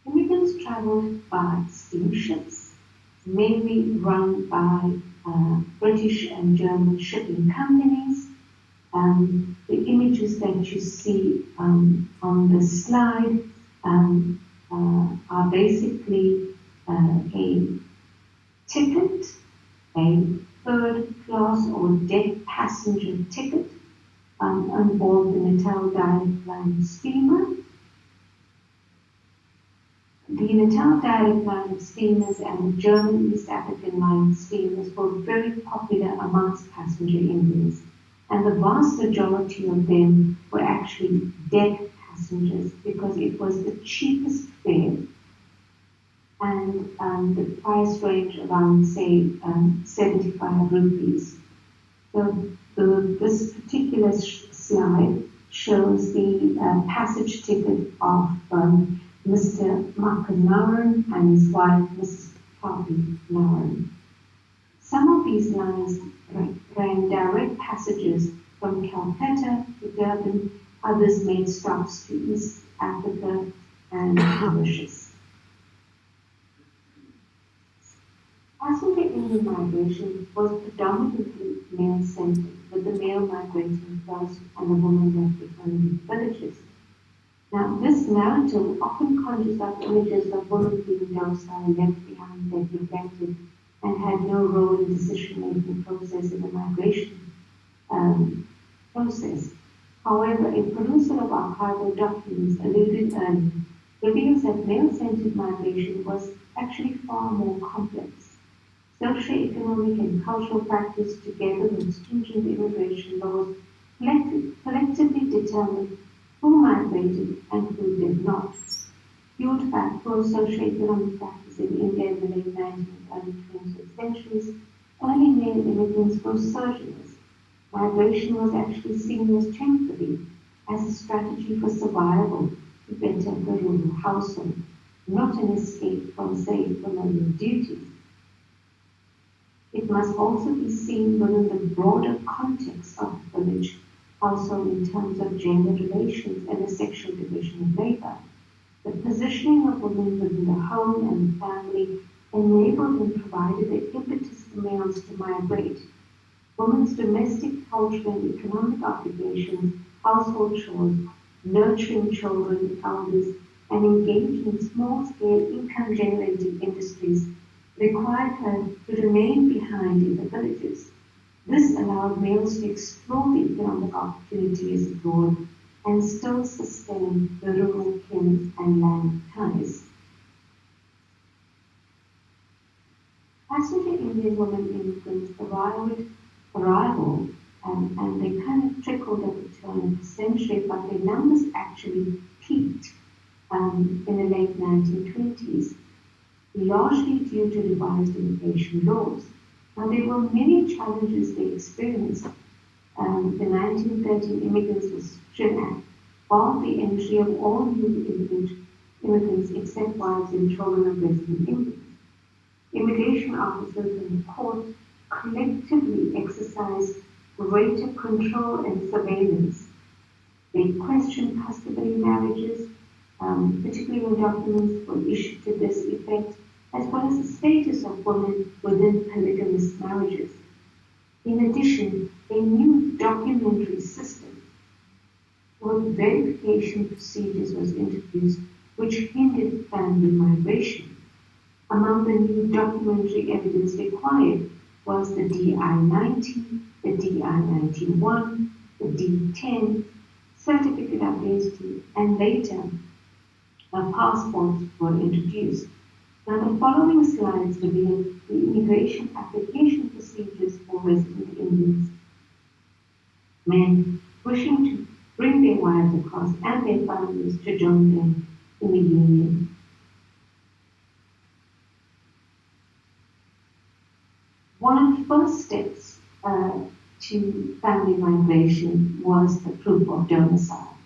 Immigrants traveled by steamships, mainly run by British and German shipping companies. The images that you see on the slide are basically a ticket, a third class or deck passenger ticket on board the Natal Direct Line steamer. The Natal Direct Line steamers and the German East African Line steamers were very popular amongst passenger Indians, and the vast majority of them were actually deck passengers because it was the cheapest fare, and the price range around, say, 75 rupees. So this particular slide shows the passage ticket of Mr. Makanaran and his wife, Mrs. Papi Naran. Some of these lines ran direct passages from Calcutta to Durban. Others made stops to East Africa and Mauritius. Passenger Indian migration was predominantly male-centered, with the male migrating first and the women left behind in villages. Now, this narrative often conjures up images of women being docile, left behind, dead, neglected, and had no role in decision-making process in the migration process. However, a perusal of archival documents alluded earlier reveals that male-centered migration was actually far more complex. Socio-economic and cultural factors, together with stringent immigration laws, collectively determined who migrated and who did not. Fueled by poor socio-economic factors in India in the late 19th and early 20th centuries, early male immigrants were sojourners. Migration was actually seen as temporary, as a strategy for survival to better the rural household, not an escape from, say, familial duties. It must also be seen within the broader context of the village, also in terms of gender relations and the sexual division of labor. The positioning of women within the home and the family enabled and provided the impetus for males to migrate. Women's domestic, cultural, and economic obligations, household chores, nurturing children, elders, and engaging in small-scale income-generating industries required her to remain behind in the villages. This allowed males to explore the economic opportunities abroad and still sustain the rural kin and land ties. Passenger Indian women immigrants arrival and they kind of trickled at the turn of the century, but their numbers actually peaked in the late 1920s, largely due to revised immigration laws. Now, there were many challenges they experienced. The 1913 Immigrants Restriction Act barred the entry of all new immigrants except wives and children of resident immigrants. Immigration officers and the court collectively exercised greater control and surveillance. They questioned customary marriages, particularly when documents were issued to this effect, as well as the status of women within polygamous marriages. In addition, a new documentary system with verification procedures was introduced, which hindered family migration. Among the new documentary evidence required was the DI-90, the DI-91, the D-10, certificate of identity, and later passports were introduced. Now, the following slides reveal the immigration application procedures for resident Indians. Men wishing to bring their wives across and their families to join them in the union. One of the first steps to family migration was the proof of domicile.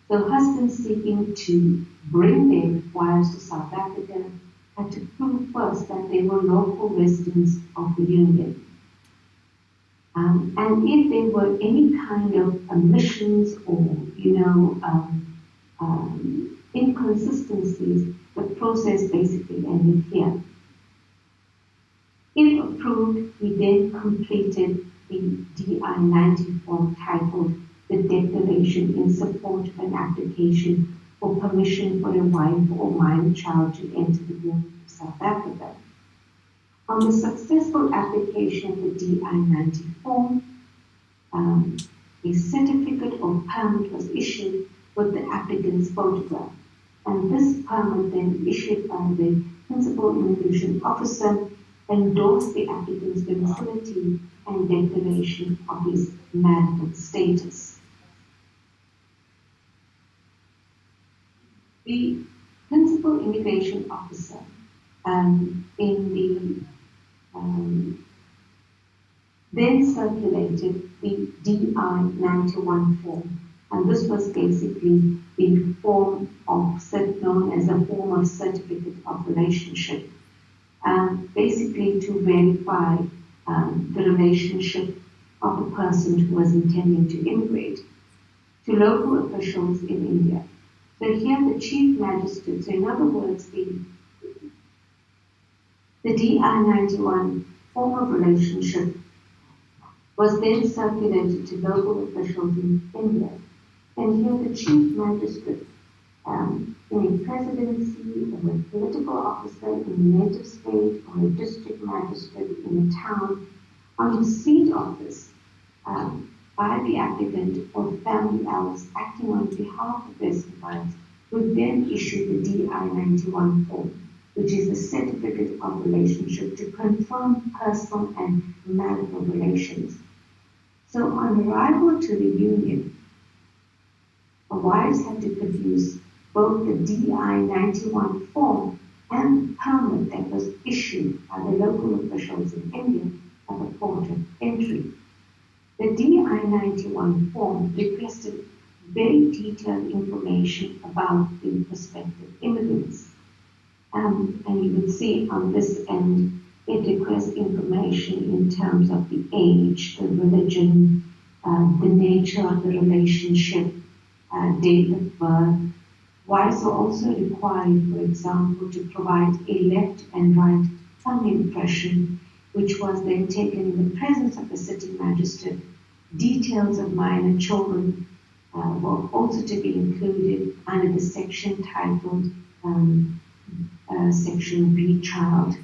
So husbands seeking to bring their wives to South Africa had to prove first that they were lawful residents of the Union. And if there were any kind of omissions or, inconsistencies, the process basically ended here. If approved, he then completed the DI-90 form titled the Declaration in Support of an Application for Permission for a Wife or Minor Child to Enter the Union of South Africa. On the successful application of the DI-90 form, a certificate or permit was issued with the applicant's photograph, and this permit then issued by the Principal Immigration Officer endorsed the applicant's domicility and declaration of his marital status. The Principal Immigration Officer then circulated the DI-91 form, and this was basically the form of known as a form of certificate of relationship, basically to verify the relationship of a person who was intending to immigrate to local officials in India. So here the Chief Magistrate, so in other words, the DI-91 form of relationship was then circulated to local officials in India. And here the Chief Magistrate in a presidency or a political officer in a native state or a district magistrate in a town on receipt of this by the applicant or family else acting on behalf of their survivors would then issue the DI-91 form, which is a certificate of relationship to confirm personal and marital relations. So on arrival to the union, wives had to produce both the DI-91 form and the permit that was issued by the local officials in India at the port of entry. The DI-91 form requested very detailed information about the prospective immigrants. And you would see on this end, it requests information in terms of the age, the religion, the nature of the relationship, date of birth. Wives are also required, for example, to provide a left and right thumb impression, which was then taken in the presence of the city magistrate. Details of minor children were also to be included under the section titled Section B, Child.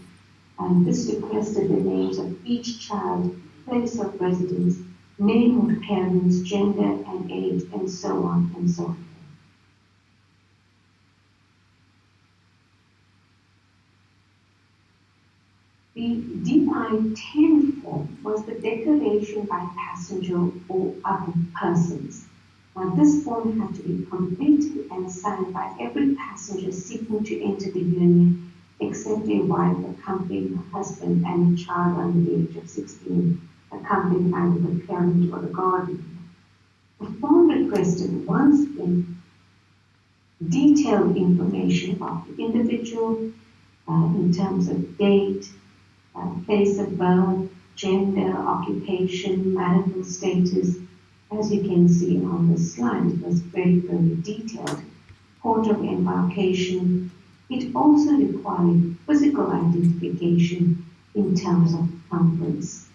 This requested the names of each child, place of residence, name of parents, gender and age, and so on and so forth. The DI-10 form was the declaration by passenger or other persons. Now, this form had to be completed and signed by every passenger seeking to enter the union, except a wife accompanying her husband and a child under the age of 16, accompanied either the parent or the guardian. The form requested, once again, detailed information about the individual in terms of date, place of birth, gender, occupation, marital status. As you can see on the slide, it was very, very detailed. Port of embarkation. It also required physical identification in terms of thumbprints.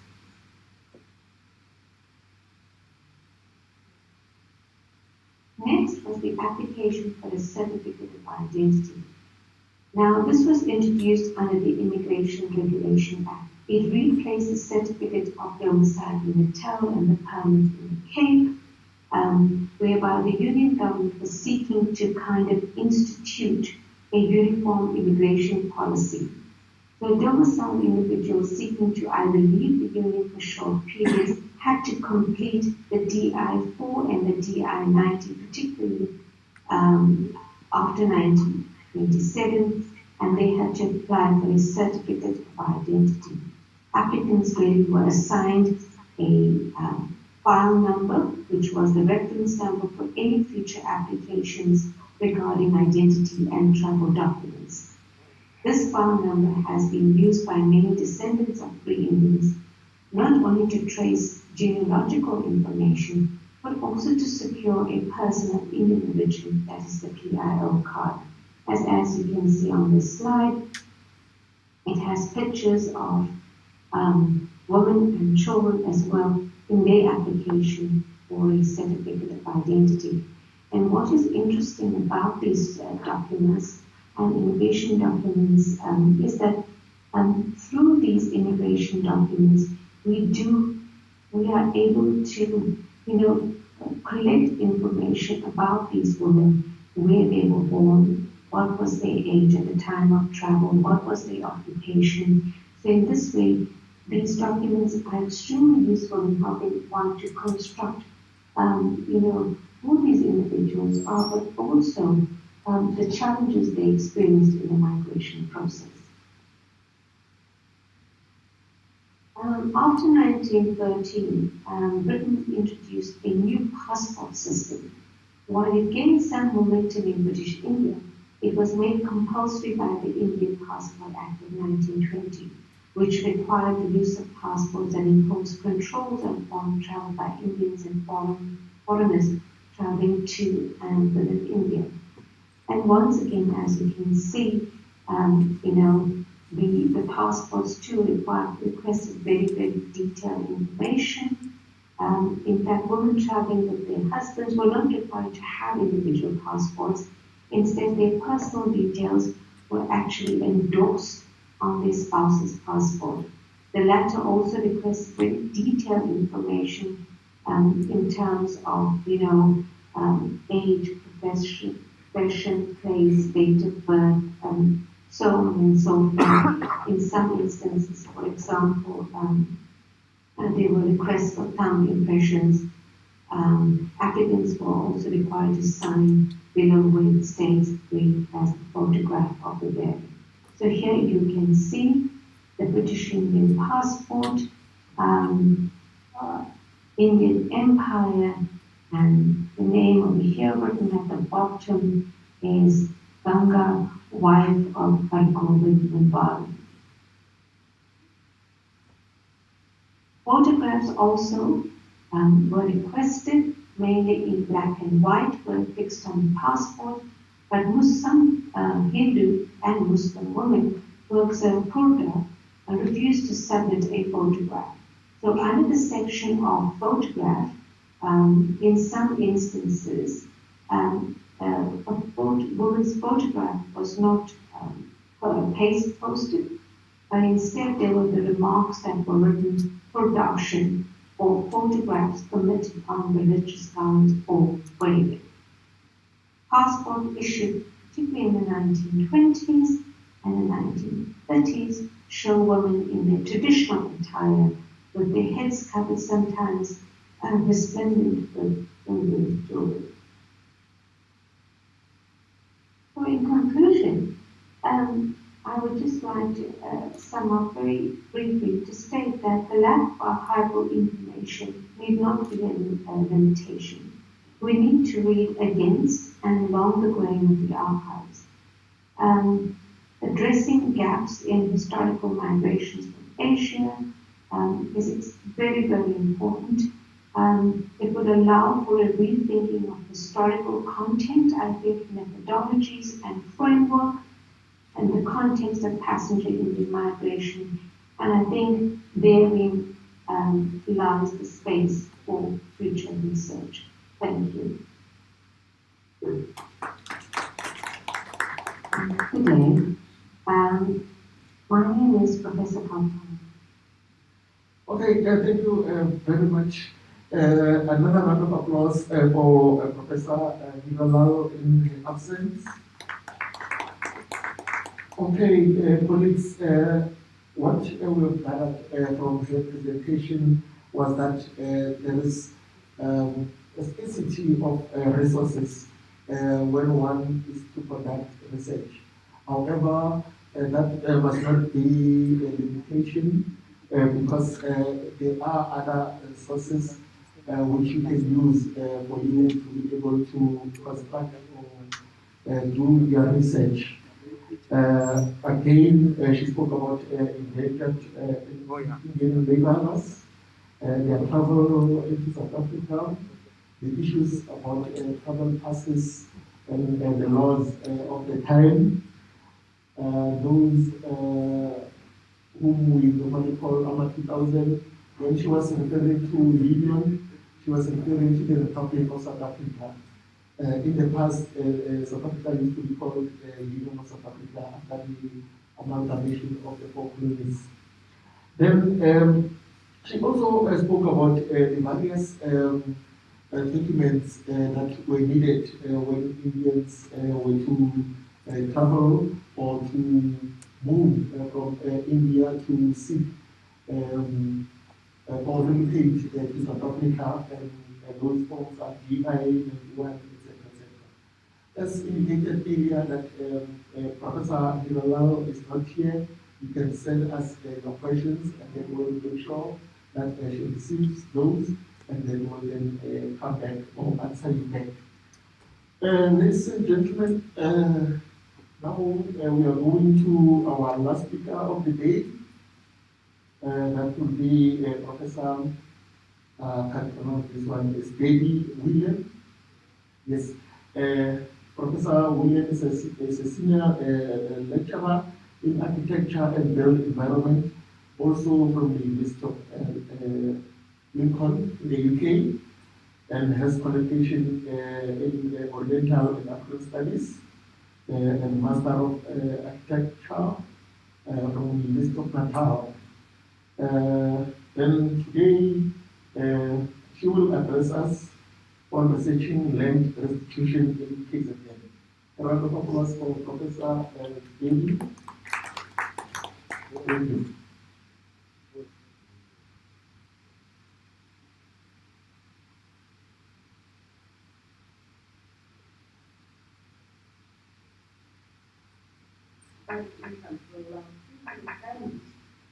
Next was the application for a certificate of identity. Now, this was introduced under the Immigration Regulation Act. It replaced the certificate of domicile in Natal and the permit in the Cape, whereby the Union government was seeking to kind of institute a uniform immigration policy. So domiciled individuals seeking to either leave the Union for short periods had to complete the DI-4 and the DI-90, particularly after 1927, and they had to apply for a certificate of identity. Applicants really were assigned a file number, which was the reference number for any future applications regarding identity and travel documents. This file number has been used by many descendants of free Indians, not only to trace genealogical information, but also to secure a person of Indian origin, that is the PIO card. As you can see on this slide, it has pictures of women and children as well in their application for a certificate of identity. And what is interesting about these documents and immigration documents is that Through these immigration documents, we are able to, collect information about these women, where they were born, what was their age at the time of travel, what was their occupation. So in this way, these documents are extremely useful in helping one to construct, who these individuals are, but also the challenges they experienced in the migration process. After 1913, Britain introduced a new passport system. While it gained some momentum in British India, it was made compulsory by the Indian Passport Act of 1920, which required the use of passports and imposed controls on foreign travel by Indians and foreigners traveling to and within India. And once again, as you can see, the passports too requested very, very detailed information. In fact, women traveling with their husbands were not required to have individual passports. Instead, their personal details were actually endorsed on their spouse's passport. The latter also requested very detailed information in terms of, age, profession, place, date of birth, so on and so forth. In some instances, for example, there were requests for thumb impressions. Applicants were also required to sign below where it states the as the photograph of the bearer. So here you can see the British Indian passport, Indian Empire, and the name over here written at the bottom is Ganga, wife of Hargobind Manwal. Photographs also were requested, mainly in black and white, were fixed on the passport, but some Hindu and Muslim women who observed purdah refused to submit a photograph. So under the section of photograph, in some instances, a woman's photograph was not posted, but instead there were the remarks that were written, production or photographs permitted on religious grounds or wedding. Passport issued, particularly in the 1920s and the 1930s, show women in their traditional attire with their heads covered, sometimes resplendent with Indian jewelry. So in conclusion, I would just like to sum up very briefly to state that the lack of archival information need not be a limitation. We need to read against and along the grain of the archives. Addressing gaps in historical migrations from Asia is very, very important. It would allow for a rethinking of historical content, I think, methodologies and framework, and the context of passenger Indian migration. And I think therein lies the space for future research. Thank you. Good day. My name is Professor Kampani. Okay, thank you very much. Another round of applause for Professor Nicolao in his absence. Okay, colleagues, what we've gathered from her presentation was that there is a scarcity of resources when one is to conduct research. However, that must not be a limitation because there are other sources which you can use for you to be able to construct or do your research. Again, she spoke about endangered Indian laborers, their travel into South Africa, the issues about travel passes and the laws of the time. Those whom we normally call AMA 2000, when she was referring to Union, she was referring to the Republic of South Africa. In the past, South Africa used to be called Union of South Africa after the amalgamation of the four colonies. Then she also spoke about the various documents that were needed when Indians were to travel or to move from India to seek or relocate to South Africa, and those forms are GI, 91, etc. As indicated earlier that Professor Hiralal is not here, you can send us your questions and then we'll make sure that she receives those and then we'll then come back or answer you back. Ladies and gentlemen, now we are going to our last speaker of the day. That will be Professor, can't pronounce this one, is Baby William. Yes. Professor William is a senior lecturer in architecture and built environment, also from the University of Lincoln in the UK, and has qualification in Oriental and African Studies, and Master of Architecture from the University of Natal. Then today she will address us on researching land restitution in KZN. A round of applause for Professor Baby. Thank you.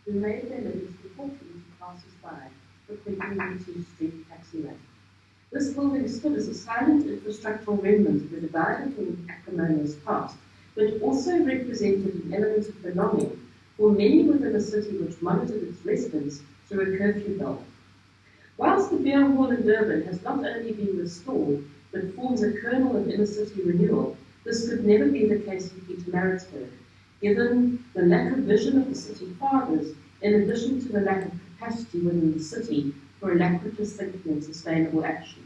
Who made their livings before passers-by frequenting the 2 Street taxiway. This building stood as a silent infrastructural remnant of the divided and acrimonious past, but also represented an element of belonging for many within a city which monitored its residents through a curfew bell. Whilst the beer hall in Durban has not only been restored, but forms a kernel of inner city renewal, this could never be the case in Pietermaritzburg, given the lack of vision of the city fathers, in addition to the lack of capacity within the city for alacritous thinking and sustainable action.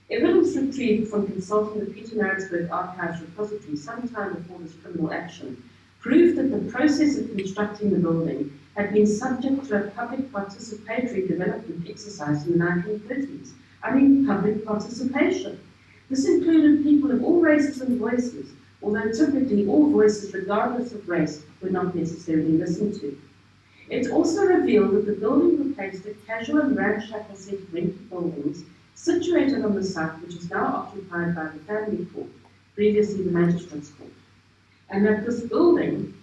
Evidence retrieved from consulting the Pietermaritzburg Archives repository sometime before this criminal action proved that the process of constructing the building had been subject to a public participatory development exercise in the 1930s. I mean, public participation. This included people of all races and voices, although typically all voices, regardless of race, were not necessarily listened to. It also revealed that the building replaced a casual and ramshackle set of rented buildings situated on the site which is now occupied by the family court, previously the magistrates' court, and that this building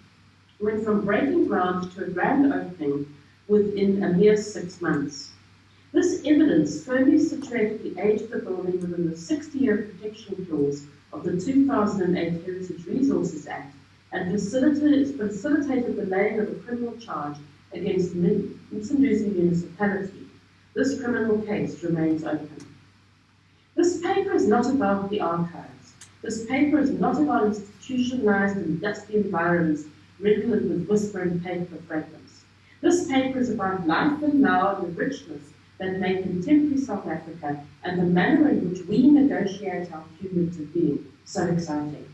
went from breaking ground to a grand opening within a mere 6 months. This evidence firmly situated the age of the building within the 60-year protection clause of the 2008 Heritage Resources Act and facilitated the laying of a criminal charge against the Msunduzi municipality. This criminal case remains open. This paper is not about the archives. This paper is not about institutionalized and dusty environments riddled with whispering paper fragments. This paper is about life and now and the richness that make contemporary South Africa and the manner in which we negotiate our cumulative being so exciting.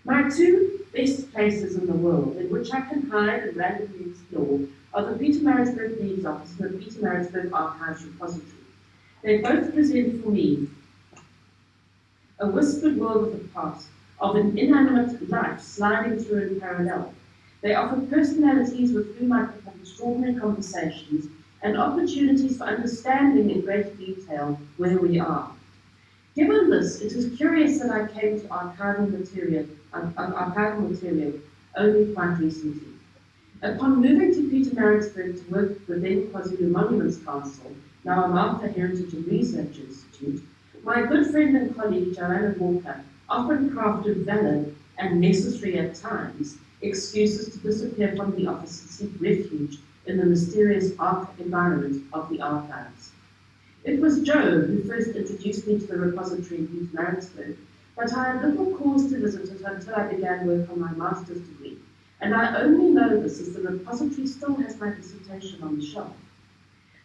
My 2 best places in the world in which I can hide and randomly explore are the Pietermaritzburg Deeds Office and the Pietermaritzburg Archives repository. They both present for me a whispered world of the past, of an inanimate life sliding through in parallel. They offer personalities with whom I can have extraordinary conversations and opportunities for understanding in great detail where we are. Given this, it is curious that I came to archival material only quite recently. Upon moving to Pietermaritzburg to work with the then KwaZulu Monuments Council, now a Martha Heritage and Research Institute, my good friend and colleague Joanna Walker often crafted valid and necessary at times excuses to disappear from the office and seek refuge in the mysterious environment of the archives. It was Joe who first introduced me to the repository in Pietermaritzburg, but I had little cause to visit it until I began work on my master's degree, and I only know this as the repository still has my dissertation on the shelf.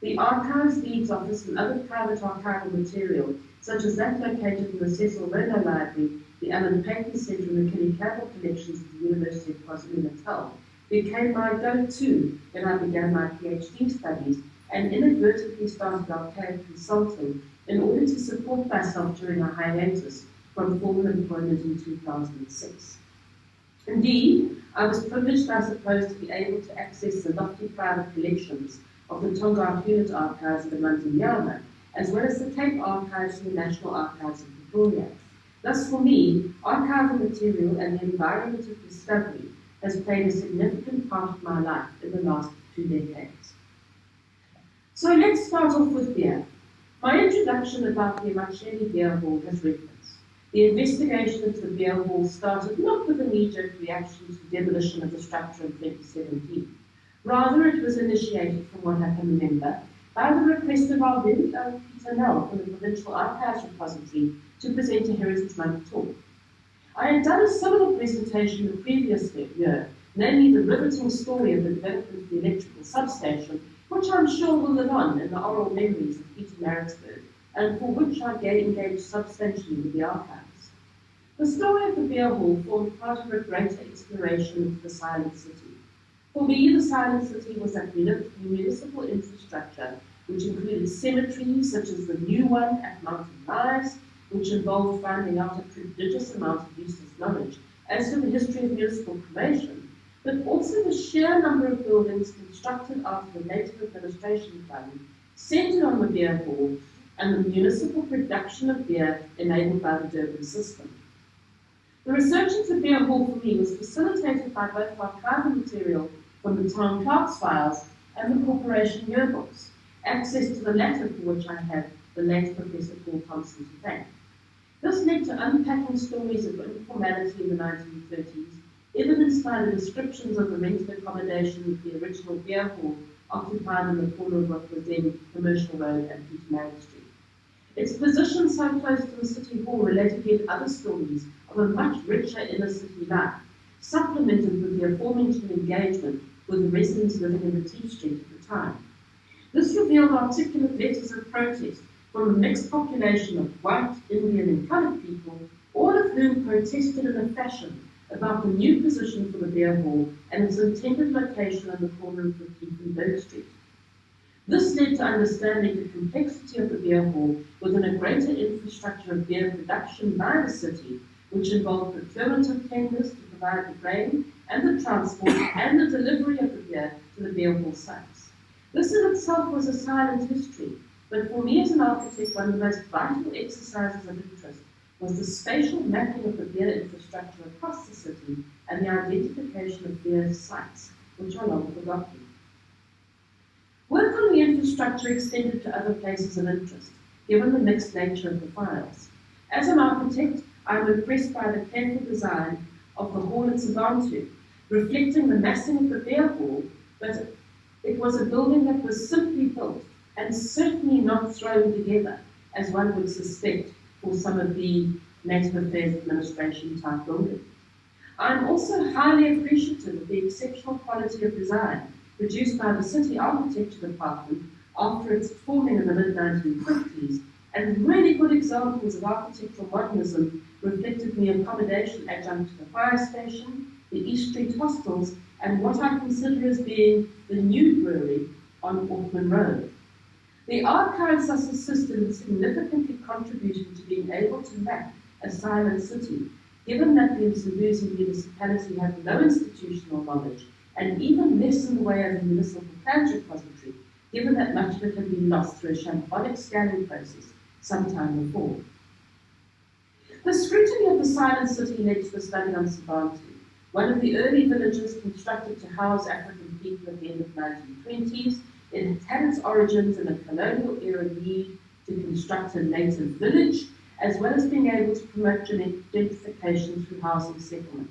The Archives, Deeds Office and other private archival material, such as that located in the Cecil Rhodes Library, the Alan Paton Centre and the Curricula collections at the University of KwaZulu-Natal, became my go-to when I began my PhD studies and inadvertently started archive consulting in order to support myself during a hiatus from formal employment in 2006. Indeed, I was privileged, I suppose, to be able to access the lofty private collections of the Tonga Unit Archives of Mantanyama, as well as the Cape Archives and the National Archives of Pretoria. Thus, for me, archival material and the environment of discovery has played a significant part of my life in the last 2 decades. So let's start off with beer. My introduction about the Macheli Beer Hall has reference. The investigation into the beer hall started not with a knee-jerk reaction to the demolition of the structure in 2017. Rather, it was initiated, from what I can remember, by the request of our very own Peter Nell from the Provincial Archives Repository to present a Heritage Month talk. I had done a similar presentation the previous year, namely the riveting story of the development of the electrical substation, which I'm sure will live on in the oral memories of Peter Maritzburg, and for which I engaged substantially with the archives. The story of the beer hall formed part of a greater exploration into the Silent City. For me, the Silent City was that municipal infrastructure which included cemeteries such as the new one at Mountain Rise, which involved finding out a prodigious amount of useless knowledge as to the history of municipal cremation, but also the sheer number of buildings constructed after the Native Administration Fund centered on the beer hall and the municipal production of beer enabled by the Durban system. The research into beer hall for me was facilitated by both archival material from the town clerk's files and the corporation yearbooks, access to the latter for which I had the late Professor Paul Thompson to thank. This led to unpacking stories of informality in the 1930s, evidenced by the descriptions of the rented accommodation of the original beer hall occupied in the corner of what was then Commercial Road and Petermaritzburg Street. Its position so close to the City Hall related yet other stories of a much richer inner city life, supplemented with the aforementioned engagement with the residents living in the T Street at the time. This revealed articulate letters of protest from a mixed population of white, Indian and coloured people, all of whom protested in a fashion about the new position for the beer hall and its intended location on the corner of Retief and Burke Street. This led to understanding the complexity of the beer hall within a greater infrastructure of beer production by the city, which involved procurement of tenders to provide the grain and the transport and the delivery of the beer to the beer hall sites. This in itself was a silent history, but for me as an architect, one of the most vital exercises of interest was the spatial mapping of the beer infrastructure across the city and the identification of beer sites, which are long forgotten. Work on the infrastructure extended to other places of interest, given the mixed nature of the files. As an architect, I am impressed by the careful design of the hall at Sabantu, reflecting the massing of the beer hall, but it was a building that was simply built and certainly not thrown together, as one would suspect for some of the Native Affairs Administration type buildings. I am also highly appreciative of the exceptional quality of design produced by the City Architecture Department after its forming in the mid-1950s, and really good examples of architectural modernism reflected in the accommodation adjunct to the fire station, the East Street hostels, and what I consider as being the new brewery on Auckland Road. The archives thus assisted in significantly contributing to being able to map a silent city, given that the Msumbezi municipality had no institutional knowledge and even less in the way of a municipal plans repository, given that much of it had been lost through a shambolic scanning process some time before. The scrutiny of the silent city led to the study on Sabantu, one of the early villages constructed to house African people at the end of the 1920s. It had its origins in a colonial era need to construct a native village, as well as being able to promote gentrification through housing settlement.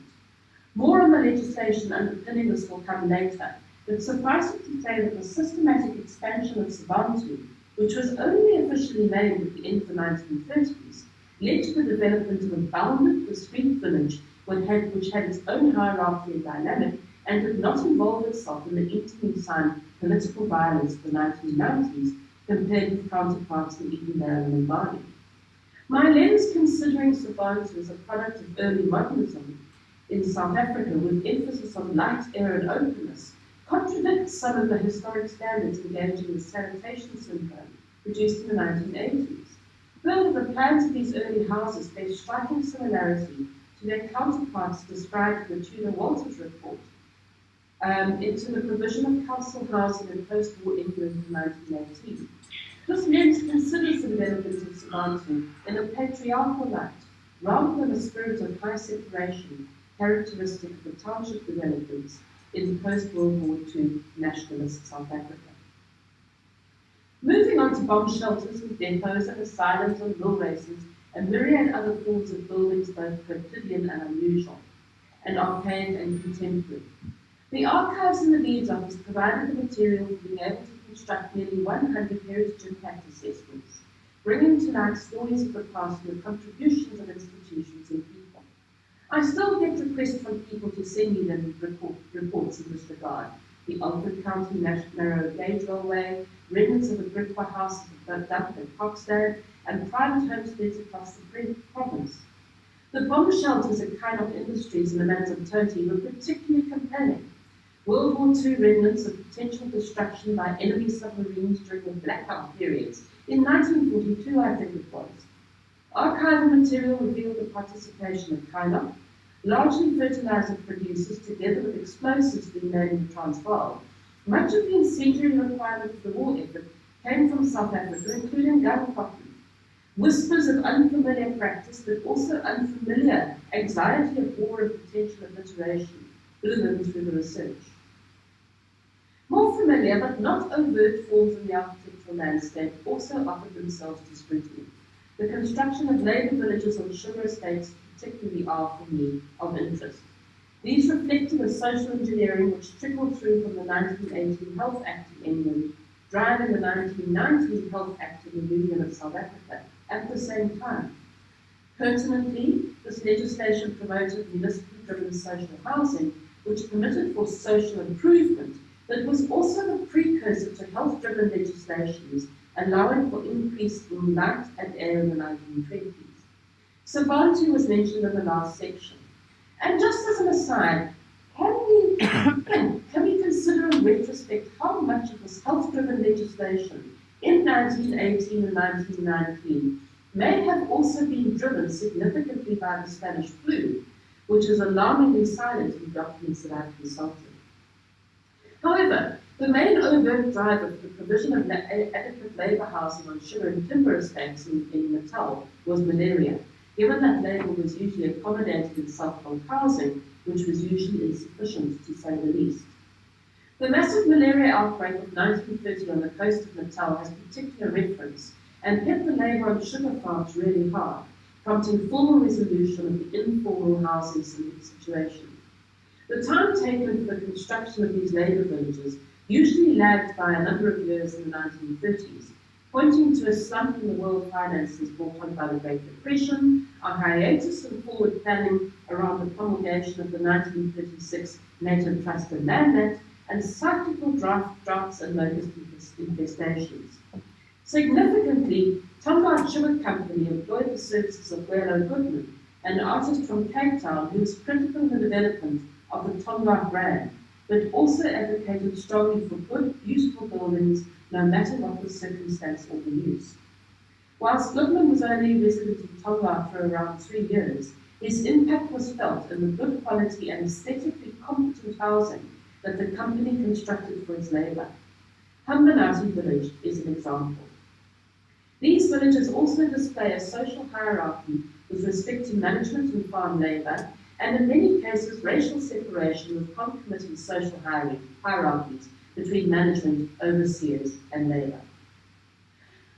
More on the legislation underpinning this will come later, but suffice it to say that the systematic expansion of Sabantu, which was only officially named at the end of the 1930s, led to the development of a bounded, discrete village which had its own hierarchy and dynamic and did not involve itself in the interim political violence of the 1990s compared with counterparts in Edinburgh and Mbali. My lens considering Sabantu as a product of early modernism in South Africa with emphasis on light, air and openness contradicts some of the historic standards engaging with sanitation syndrome produced in the 1980s. Further, the plans of these early houses bear striking similarity to their counterparts described in the Tudor-Walters report into the provision of council housing in post-war England in 1918. This lens considers the development of Sabantu in a patriarchal light, rather than a spirit of high separation characteristic of the township developments in post-World War II nationalist South Africa. Moving on to bomb shelters and depots and asylums and mill races and myriad other forms of buildings both quotidian and unusual, and archaic and contemporary. The archives in the Leeds office provided the material for being able to construct nearly 100 heritage impact assessments, bringing to light stories of the past and the contributions of institutions and people. I still get requests from people to send me them reports in this regard. The Alfred County Narrow Gauge Railway, remnants of the Brickwa House of Dump and Parkstone, and private homesteads across the province. The bomb shelters at Kainok Industries in the Manzamtoti were particularly compelling. World War II remnants of potential destruction by enemy submarines during the blackout periods, in 1942 I think it was. Archival material revealed the participation of Kainok, largely fertilizer producers together with explosives being made in the Transvaal. Much of the incendiary requirement for the war effort came from South Africa, including gun cotton. Whispers of unfamiliar practice, but also unfamiliar anxiety of war and potential obliteration, driven through the research. More familiar but not overt forms in the architectural landscape also offered themselves to scrutiny. The construction of labour villages on sugar estates particularly are, for me, of interest. These reflected a social engineering which trickled through from the 1918 Health Act in England, driving the 1919 Health Act in the Union of South Africa at the same time. Pertinently, this legislation promoted municipally-driven social housing, which permitted for social improvement, but was also the precursor to health-driven legislations, allowing for increase in light and air in the 1920s. Sabantu was mentioned in the last section. And just as an aside, can we consider in retrospect how much of this health-driven legislation in 1918 and 1919 may have also been driven significantly by the Spanish flu, which is alarmingly silent in documents that I've consulted. However, the main overt driver for the provision of adequate labour housing on sugar and timber estates in Natal was malaria, given that labour was usually accommodated in self-built housing, which was usually insufficient, to say the least. The massive malaria outbreak of 1930 on the coast of Natal has particular reference and hit the labour on sugar farms really hard, prompting formal resolution of the informal housing situation. The time taken for the construction of these labour villages usually lagged by a number of years in the 1930s, pointing to a slump in the world finances brought on by the Great Depression, a hiatus in forward planning around the promulgation of the 1936 Native Trust and Land Act, and cyclical droughts and locust infestations. Significantly, Tonga Sugar Company employed the services of Guelo Goodman, an artist from Cape Town who was critical in the development of the Tonga brand, but also advocated strongly for good, useful buildings, no matter what the circumstance or the use. Whilst Goodman was only resident in Tonga for around 3 years, his impact was felt in the good quality and aesthetically competent housing that the company constructed for its labour. Hambanati Village is an example. These villages also display a social hierarchy with respect to management and farm labour, and in many cases racial separation with concomitant social hierarchies between management, overseers, and labour.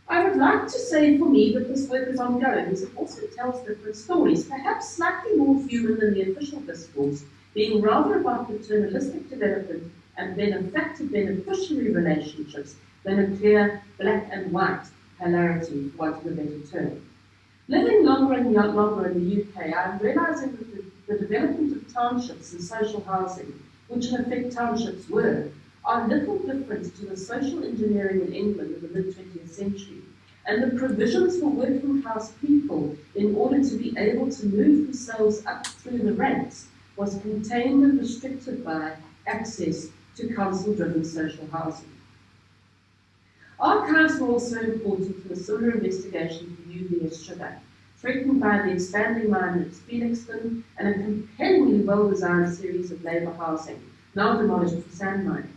I would like to say for me that this work is ongoing, as it also tells different stories, perhaps slightly more human than the official discourse, being rather about paternalistic development and benefactor-beneficiary relationships than a clear black and white polarity, for want of a better term. Living longer and longer in the UK, I'm realising that the development of townships and social housing, which in effect townships were, are little different to the social engineering in England in the mid-20th century, and the provisions for working class people in order to be able to move themselves up through the ranks was contained and restricted by access to council-driven social housing. Archives were also important in a similar investigation for UBS sugar, threatened by the expanding mine at Felixton and a compellingly well-designed series of labour housing, now demolished for sand mining.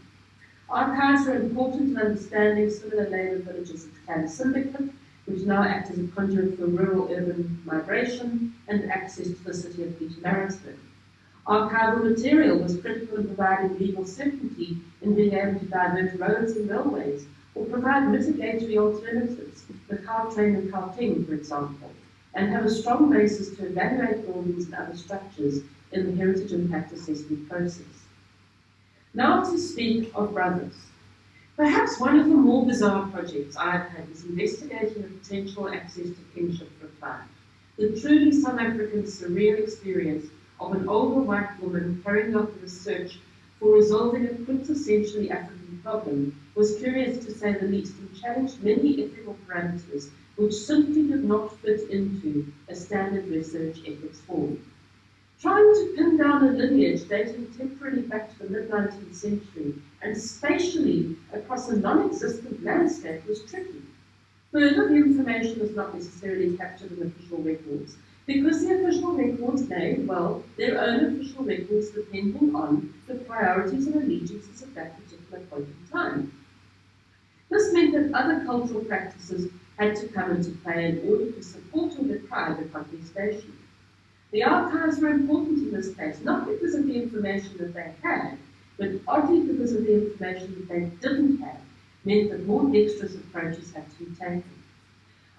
Archives were important in understanding similar labour villages at Clan Syndicate, which now act as a conduit for rural-urban migration and access to the city of Pietermaritzburg. Archival material was critical in providing legal certainty in being able to divert roads and railways, or provide mitigatory alternatives, the Gautrain and Gauteng, for example, and have a strong basis to evaluate buildings and other structures in the heritage impact assessment process. Now to speak of brothers. Perhaps one of the more bizarre projects I've had is investigating the potential access to kinship for a client. The truly South African surreal experience of an older white woman carrying out the research for resolving a quintessentially African problem was curious to say the least and challenged many ethical parameters which simply did not fit into a standard research ethics form. Trying to pin down a lineage dating temporally back to the mid-19th century and spatially across a non-existent landscape was tricky. Further, the information is not necessarily captured in official records, because the official records made, well, their own official records depending on the priorities and allegiances at that particular point in time. This meant that other cultural practices had to come into play in order to support or deprive the contestation. The archives were important in this case, not because of the information that they had, but oddly because of the information that they didn't have, meant that more dexterous approaches had to be taken.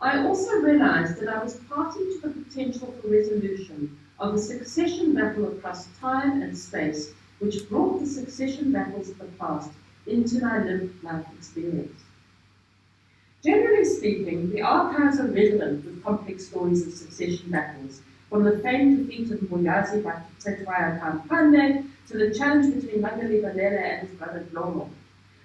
I also realized that I was party to the potential for resolution of a succession battle across time and space, which brought the succession battles of the past into my lived life experience. Generally speaking, the archives are redolent with complex stories of succession battles, from the famed defeat of Mbuyazi by Tetwaya Kampande to the challenge between Magali Balele and his brother Dlomo.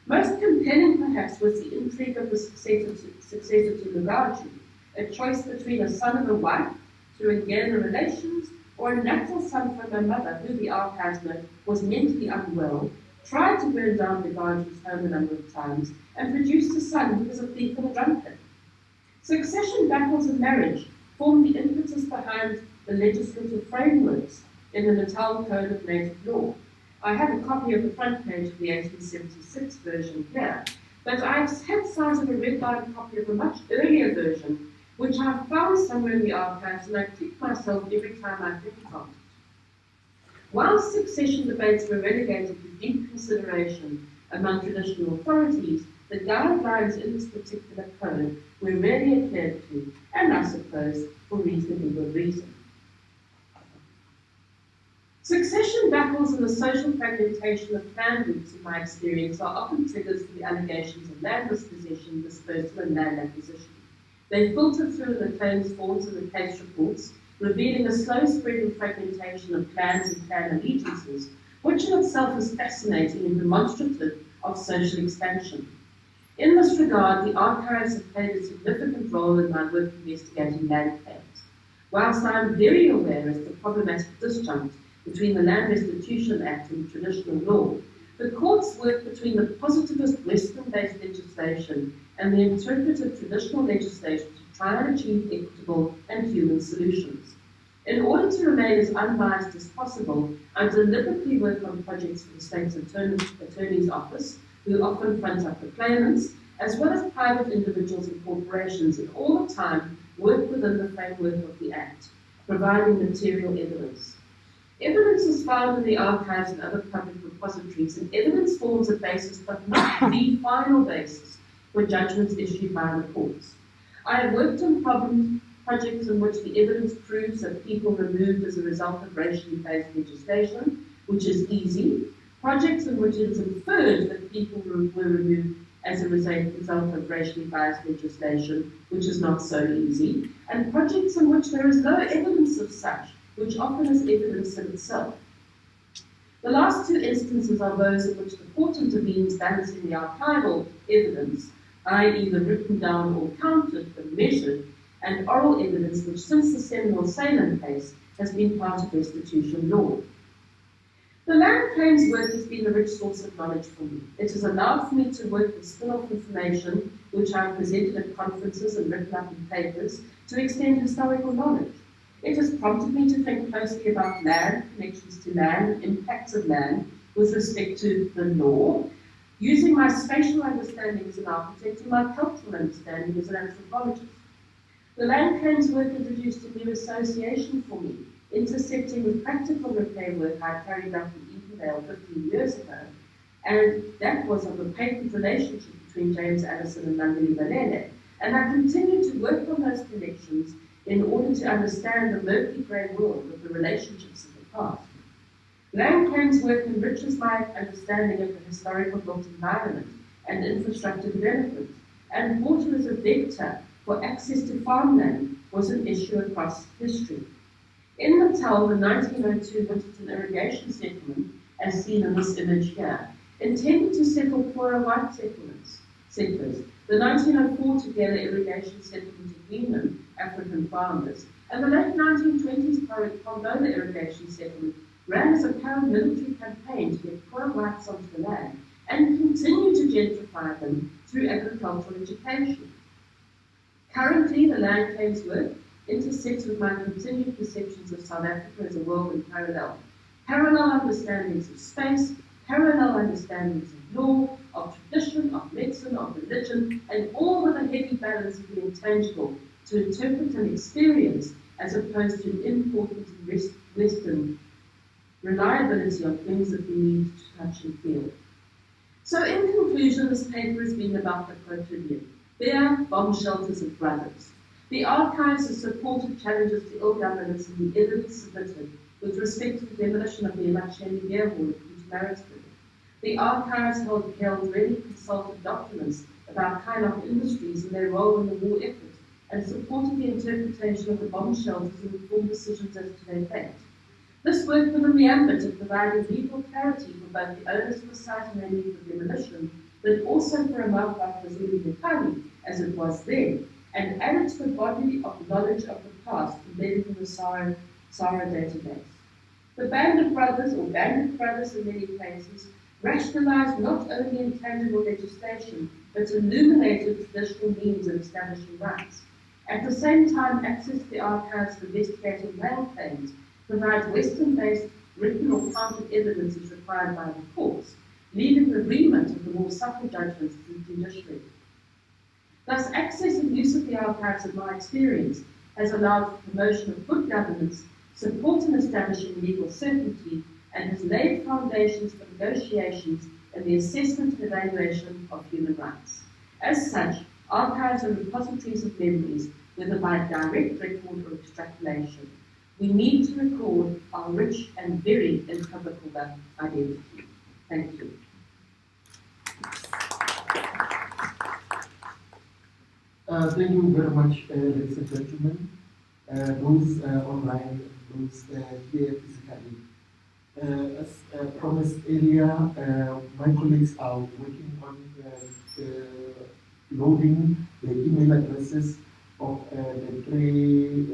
Most compelling, perhaps, was the intrigue of the successor to Lugaji, a choice between a son of a wife through Ngena relations or a natural son from a mother who, the archives note, was mentally unwell, tried to burn down Lugaji's home a number of times, and produced a son who was a thief and a drunkard. Succession battles and marriage formed the impetus behind the legislative frameworks in the Natal Code of Native Law. I have a copy of the front page of the 1876 version here, but I've had sight of a red-line copy of a much earlier version, which I've found somewhere in the archives, and I kick myself every time I think about it. While succession debates were relegated to deep consideration among traditional authorities, the guidelines in this particular code were rarely adhered to, and I suppose for reasonably good reason. Succession battles and the social fragmentation of clan groups, in my experience, are often triggers for the allegations of land dispossession, dispersal, and land acquisition. They filter through the claims forms and the case reports, revealing a slow-spreading fragmentation of clans and clan allegiances, which in itself is fascinating and demonstrative of social expansion. In this regard, the archives have played a significant role in my work investigating land claims. Whilst I am very aware of the problematic disjunct between the Land Restitution Act and traditional law, the courts work between the positivist Western-based legislation and the interpretive traditional legislation to try and achieve equitable and human solutions. In order to remain as unbiased as possible, I deliberately work on projects for the State's Attorney's Office, who often front up the claimants, as well as private individuals and corporations, and all the time work within the framework of the Act, providing material evidence. Evidence is found in the archives and other public repositories, and evidence forms a basis, but not the final basis, for judgments issued by the courts. I have worked on projects in which the evidence proves that people removed as a result of racially based legislation, which is easy, projects in which it is inferred that people were removed as a result of racially biased legislation, which is not so easy, and projects in which there is no evidence of such, which often is evidence in itself. The last two instances are those in which the court intervenes balancing the archival evidence, i.e. the written down or counted but measured, and oral evidence which since the seminal Salem case has been part of restitution law. The land claims work has been a rich source of knowledge for me. It has allowed for me to work with spin-off information, which I have presented at conferences and written up in papers, to extend historical knowledge. It has prompted me to think closely about land, connections to land, impacts of land with respect to the law, using my spatial understanding as an architect and my cultural understanding as an anthropologist. The land claims work introduced a new association for me, intersecting with practical repair work I carried out in Edendale 15 years ago, and that was of a patent relationship between James Allison and Nandini Balele. And I continue to work on those connections in order to understand the murky grey world of the relationships of the past. Land claims work enriches my understanding of the historical built environment and infrastructure development, and water as a vector for access to farmland was an issue across history. In Natal, the 1902 Winterton irrigation settlement, as seen in this image here, intended to settle poorer white settlers, the 1904 Together irrigation settlement of Greenland, African farmers, and the late 1920s Pongola irrigation settlement ran as a paramilitary campaign to get poor whites onto the land and continue to gentrify them through agricultural education. Currently, the land claims work intersects with my continued perceptions of South Africa as a world in parallel understandings of space, parallel understandings of law, of tradition, of medicine, of religion, and all with a heavy balance of the intangible to interpret and experience as opposed to an important Western reliability of things that we need to touch and feel. So in conclusion, this paper has been about the quotidian. They are bomb shelters of brothers. The archives have supported challenges to ill governance and the evidence submitted with respect to the demolition of the Emacheni beer hall in Maritzburg. The archives held really consulted documents about Kynoch Industries and their role in the war effort, and supported the interpretation of the bomb shelters and informed decisions as to their fate. This work within the ambit of providing legal clarity for both the owners of the site and their need for demolition, but also for a mouth like KwaZulu-Natal, as it was then, and added to the body of knowledge of the past embedded in the SARA database. The bandit brothers in many places, rationalized not only intangible legislation, but illuminated traditional means of establishing rights. At the same time, access to the archives for investigating land claims provides Western-based written or counted evidence as required by the courts, leaving the remit of the more subtle judgments to the judiciary. Thus, access and use of the archives, in my experience, has allowed for promotion of good governance, support in establishing legal certainty, and has laid foundations for negotiations and the assessment and evaluation of human rights. As such, archives are repositories of memories, whether by direct record or extrapolation. We need to record our rich and very improbable identity. Thank you. Thank you very much, ladies and gentlemen, those online and those here physically. As promised earlier, my colleagues are working on loading the email addresses of the three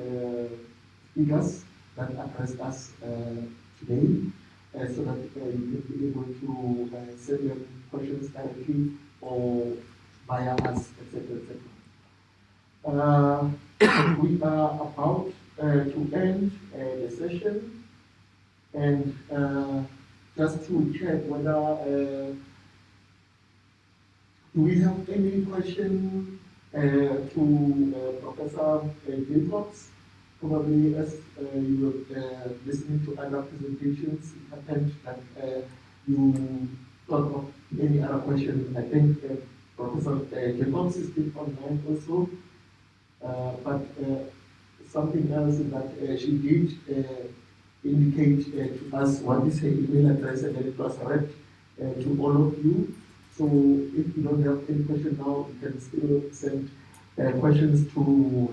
speakers that addressed us today, so that you can be able to send them questions directly or via us, etc., etc. We are about to end the session, and just to check whether do we have any question to Professor Jacobs? Probably as you were listening to other presentations, it happened that you thought of any other question. I think Professor Jacobs is still online also. But something else is that she did indicate to us what is her email address, and then it was read to all of you. So if you don't have any question now, you can still send questions to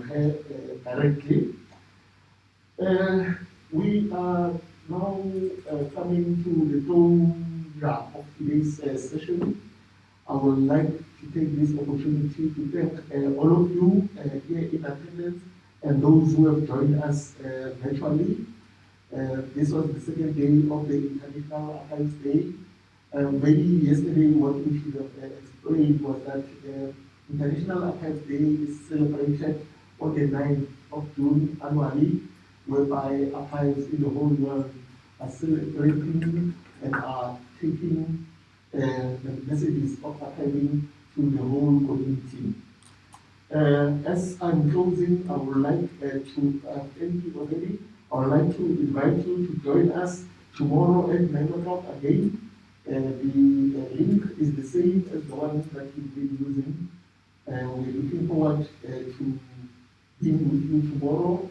her directly. We are now coming to the closure of today's session, I would like to take this opportunity to thank all of you here in attendance and those who have joined us virtually. This was the second day of the International Archives Day. Maybe yesterday what we should have explained was that International Archives Day is celebrated on the 9th of June annually, whereby archives in the whole world are celebrating and are taking the messages of archiving to the whole community. As I'm closing, I would like to thank you already. I would like to invite you to join us tomorrow at 9 o'clock again. The link is the same as the one that you've been using. We're looking forward to being with you tomorrow.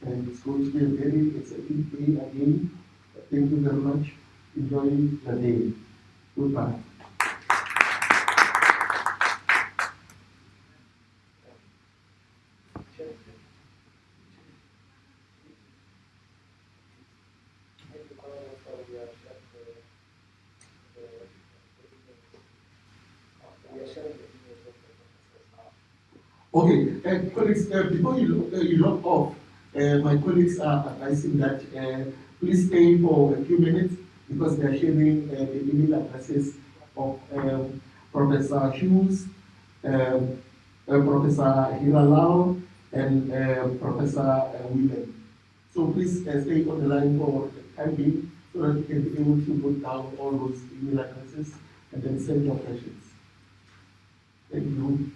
And it's going to be a very exciting day again. Thank you very much. Enjoy the day. Goodbye. Okay, colleagues, before you log off, my colleagues are advising that please stay for a few minutes because they are sharing the email addresses of Professor Hughes, Professor Hiralao, and Professor Whelan. So please stay on the line for the time being so that you can be able to put down all those email addresses and then send your questions. Thank you.